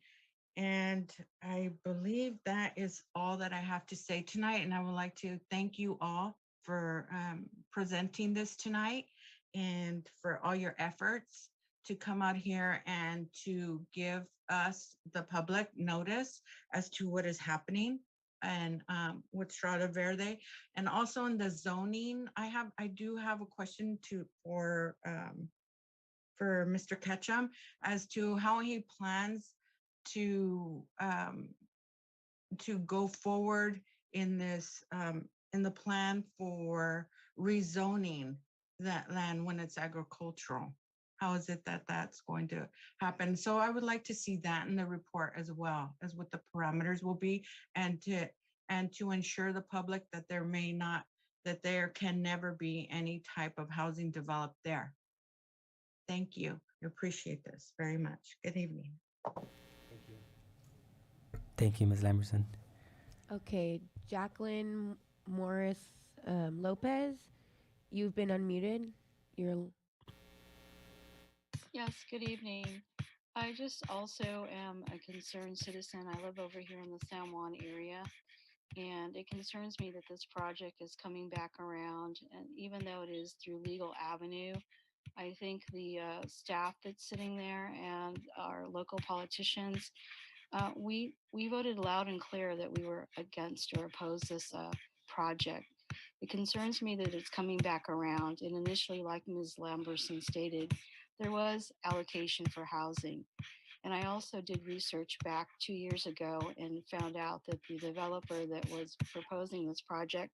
And I believe that is all that I have to say tonight. And I would like to thank you all for presenting this tonight and for all your efforts to come out here and to give us, the public, notice as to what is happening and with Strada Verde. And also in the zoning, I do have a question for Mr. Ketchum as to how he plans to go forward in this in the plan for rezoning that land when it's agricultural. How is it that that's going to happen? So I would like to see that in the report, as well as what the parameters will be, and to ensure the public that there can never be any type of housing developed there. Thank you. I appreciate this very much. Good evening. Thank you, Ms. Lamberson. Okay, Jacqueline Morris Lopez, you've been unmuted. Yes, good evening. I just also am a concerned citizen. I live over here in the San Juan area, and it concerns me that this project is coming back around. And even though it is through legal avenue, I think the staff that's sitting there and our local politicians, we voted loud and clear that we were against or opposed this project. It concerns me that it's coming back around. And initially, like Ms. Lamberson stated, there was allocation for housing. And I also did research back 2 years ago and found out that the developer that was proposing this project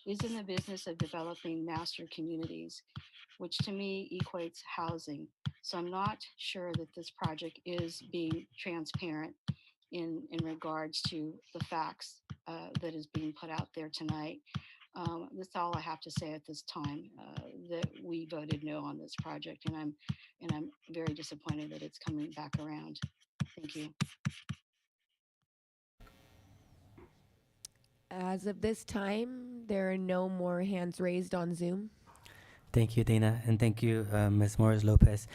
is in the business of developing master communities, which to me equates housing. So I'm not sure that this project is being transparent in regards to the facts that is being put out there tonight. That's all I have to say at this time, that we voted no on this project, and I'm very disappointed that it's coming back around. Thank you. As of this time, there are no more hands raised on Zoom. Thank you, Dana, and thank you, Ms. Morris Lopez.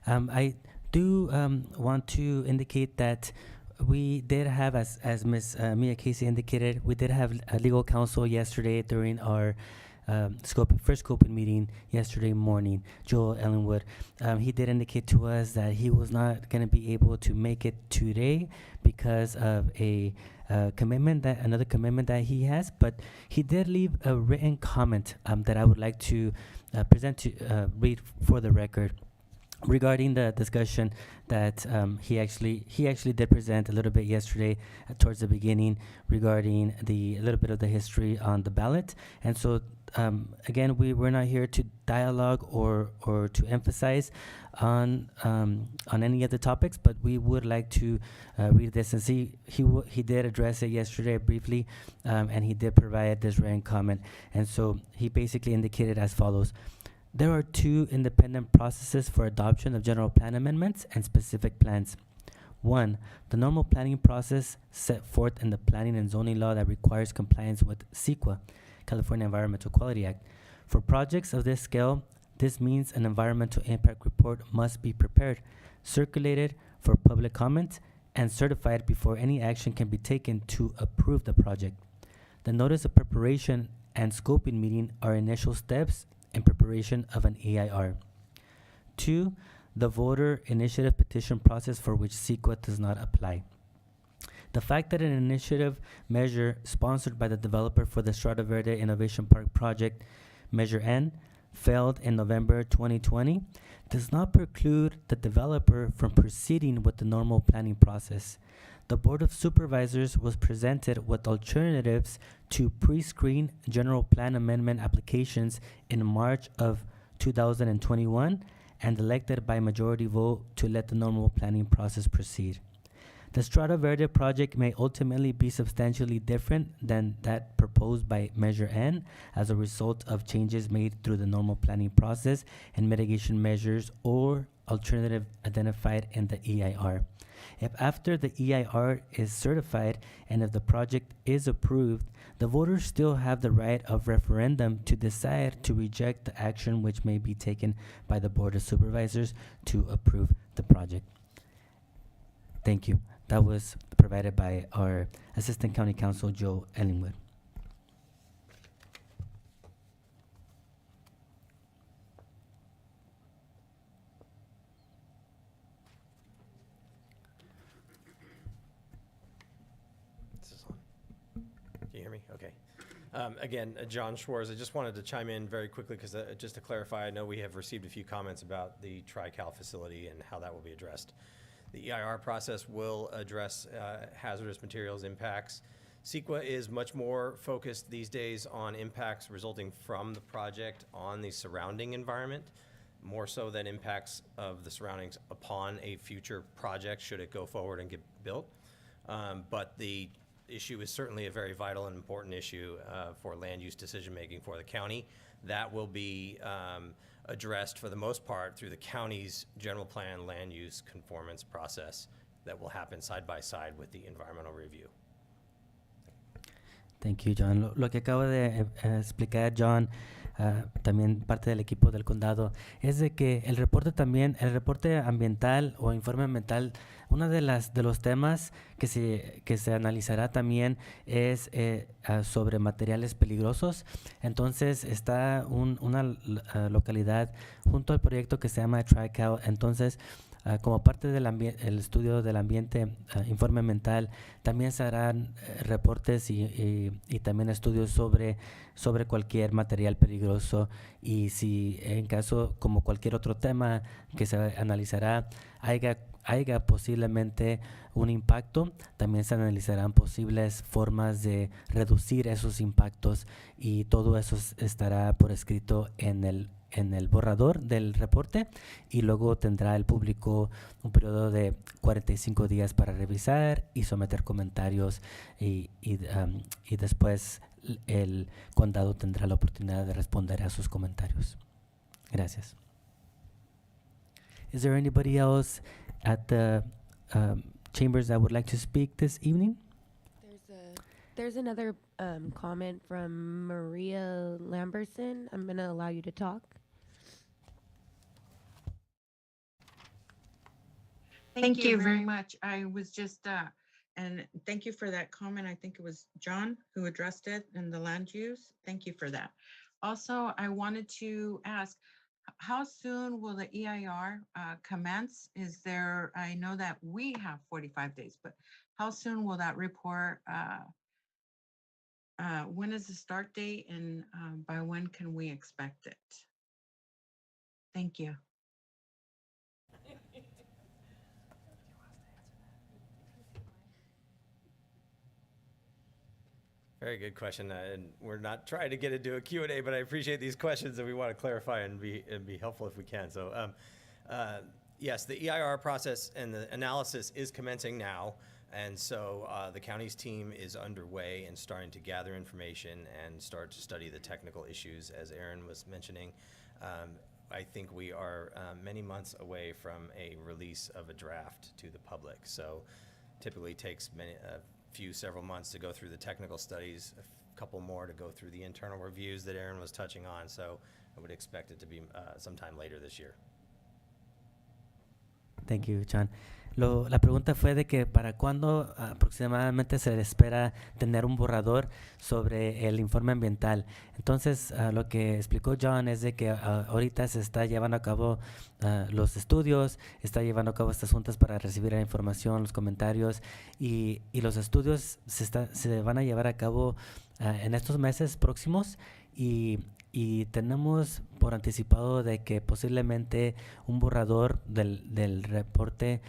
I do want to indicate that we did have, as Ms. Mia Casey indicated, we did have a legal counsel yesterday during our first scoping meeting yesterday morning, Joel Ellenwood. He did indicate to us that he was not going to be able to make it today because of another commitment that he has, but he did leave a written comment that I would like to read for the record regarding the discussion that he actually did present a little bit yesterday towards the beginning regarding a little bit of the history on the ballot. And so again, we're not here to dialogue or to emphasize on any of the topics, but we would like to read this and see. He did address it yesterday briefly, and he did provide this written comment. And so he basically indicated as follows: there are two independent processes for adoption of general plan amendments and specific plans. One, the normal planning process set forth in the planning and zoning law that requires compliance with CEQA, California Environmental Quality Act. For projects of this scale, this means an environmental impact report must be prepared, circulated for public comment, and certified before any action can be taken to approve the project. The notice of preparation and scoping meeting are initial steps in preparation of an EIR. 2. The voter initiative petition process for which CEQA does not apply. The fact that an initiative measure sponsored by the developer for the Strada Verde Innovation Park project, Measure N, failed in November 2020 does not preclude the developer from proceeding with the normal planning process. The Board of Supervisors was presented with alternatives to pre-screen general plan amendment applications in March of 2021 and elected by majority vote to let the normal planning process proceed. The Strada Verde project may ultimately be substantially different than that proposed by Measure N as a result of changes made through the normal planning process and mitigation measures or alternative identified in the EIR. If after the EIR is certified and if the project is approved, the voters still have the right of referendum to decide to reject the action which may be taken by the Board of Supervisors to approve the project. Thank you. That was provided by our Assistant County Counsel, Joe Ellingwood. This is on. Can you hear me? Okay. Again, John Schwartz, I just wanted to chime in very quickly because just to clarify, I know we have received a few comments about the Tri-Cal facility and how that will be addressed. The EIR process will address hazardous materials impacts. CEQA is much more focused these days on impacts resulting from the project on the surrounding environment, more so than impacts of the surroundings upon a future project should it go forward and get built. But the issue is certainly a very vital and important issue for land use decision-making for the county. That will be addressed for the most part through the county's general plan land use conformance process that will happen side by side with the environmental review. Thank you, John. Lo que acaba de explicar John, también parte del equipo del condado, es de que el reporte ambiental o informe ambiental, uno de los temas que se analizará también es sobre materiales peligrosos. Entonces está una localidad junto al proyecto que se llama Tri-Cal. Entonces, como parte del estudio del ambiente, informe ambiental, también se harán reportes y también estudios sobre cualquier material peligroso, y si en caso, como cualquier otro tema que se analizará, haya posiblemente un impacto, también se analizarán posibles formas de reducir esos impactos, y todo eso estará por escrito en el borrador del reporte, y luego tendrá el público un periodo de 45 días para revisar y someter comentarios, y después el condado tendrá la oportunidad de responder a sus comentarios. Gracias. Is there anybody else at the chambers that would like to speak this evening? There's another comment from Maria Lamberson. I'm going to allow you to talk. Thank you very much. I was just, and thank you for that comment. I think it was John who addressed it in the land use. Thank you for that. Also, I wanted to ask, how soon will the EIR commence? I know that we have 45 days, but how soon will that report, when is the start date, and by when can we expect it? Thank you. Very good question, and we're not trying to get into a Q&A, but I appreciate these questions, and we want to clarify and be helpful if we can. So, yes, the EIR process and the analysis is commencing now, and so the county's team is underway and starting to gather information and start to study the technical issues, as Aaron was mentioning. I think we are many months away from a release of a draft to the public, so typically takes several months to go through the technical studies, a couple more to go through the internal reviews that Aaron was touching on. So I would expect it to be sometime later this year. Thank you, John. La pregunta fue de que para cuándo aproximadamente se le espera tener un borrador sobre el informe ambiental. Entonces, lo que explicó John es de que ahorita se está llevando a cabo los estudios, está llevando a cabo estas juntas para recibir la información, los comentarios, y los estudios se van a llevar a cabo en estos meses próximos, y tenemos por anticipado de que posiblemente un borrador del reporte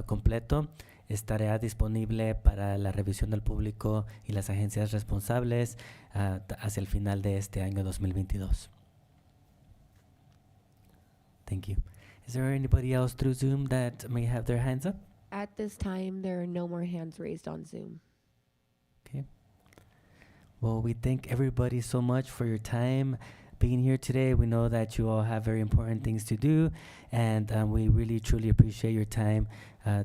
completo estará disponible para la revisión del público y las agencias responsables hacia el final de este año 2022. Thank you. Is there anybody else through Zoom that may have their hands up? At this time, there are no more hands raised on Zoom. Okay. Well, we thank everybody so much for your time being here today. We know that you all have very important things to do, and we really, truly appreciate your time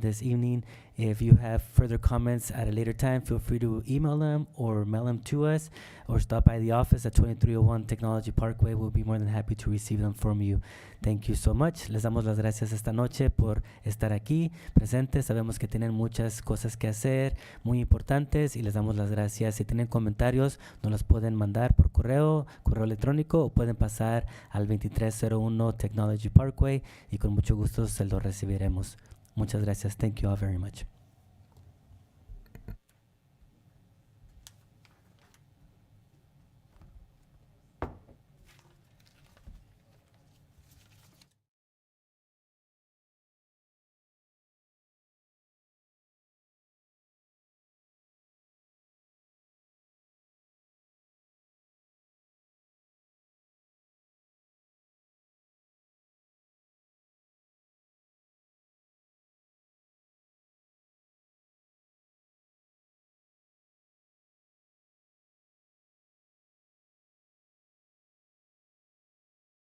this evening. If you have further comments at a later time, feel free to email them or mail them to us, or stop by the office at 2301 Technology Parkway. We'll be more than happy to receive them from you. Thank you so much. Les damos las gracias esta noche por estar aquí presentes. Sabemos que tienen muchas cosas que hacer, muy importantes, y les damos las gracias. Si tienen comentarios, nos los pueden mandar por correo electrónico, o pueden pasar al 2301 Technology Parkway, y con mucho gusto se los recibiremos. Muchas gracias. Thank you all very much.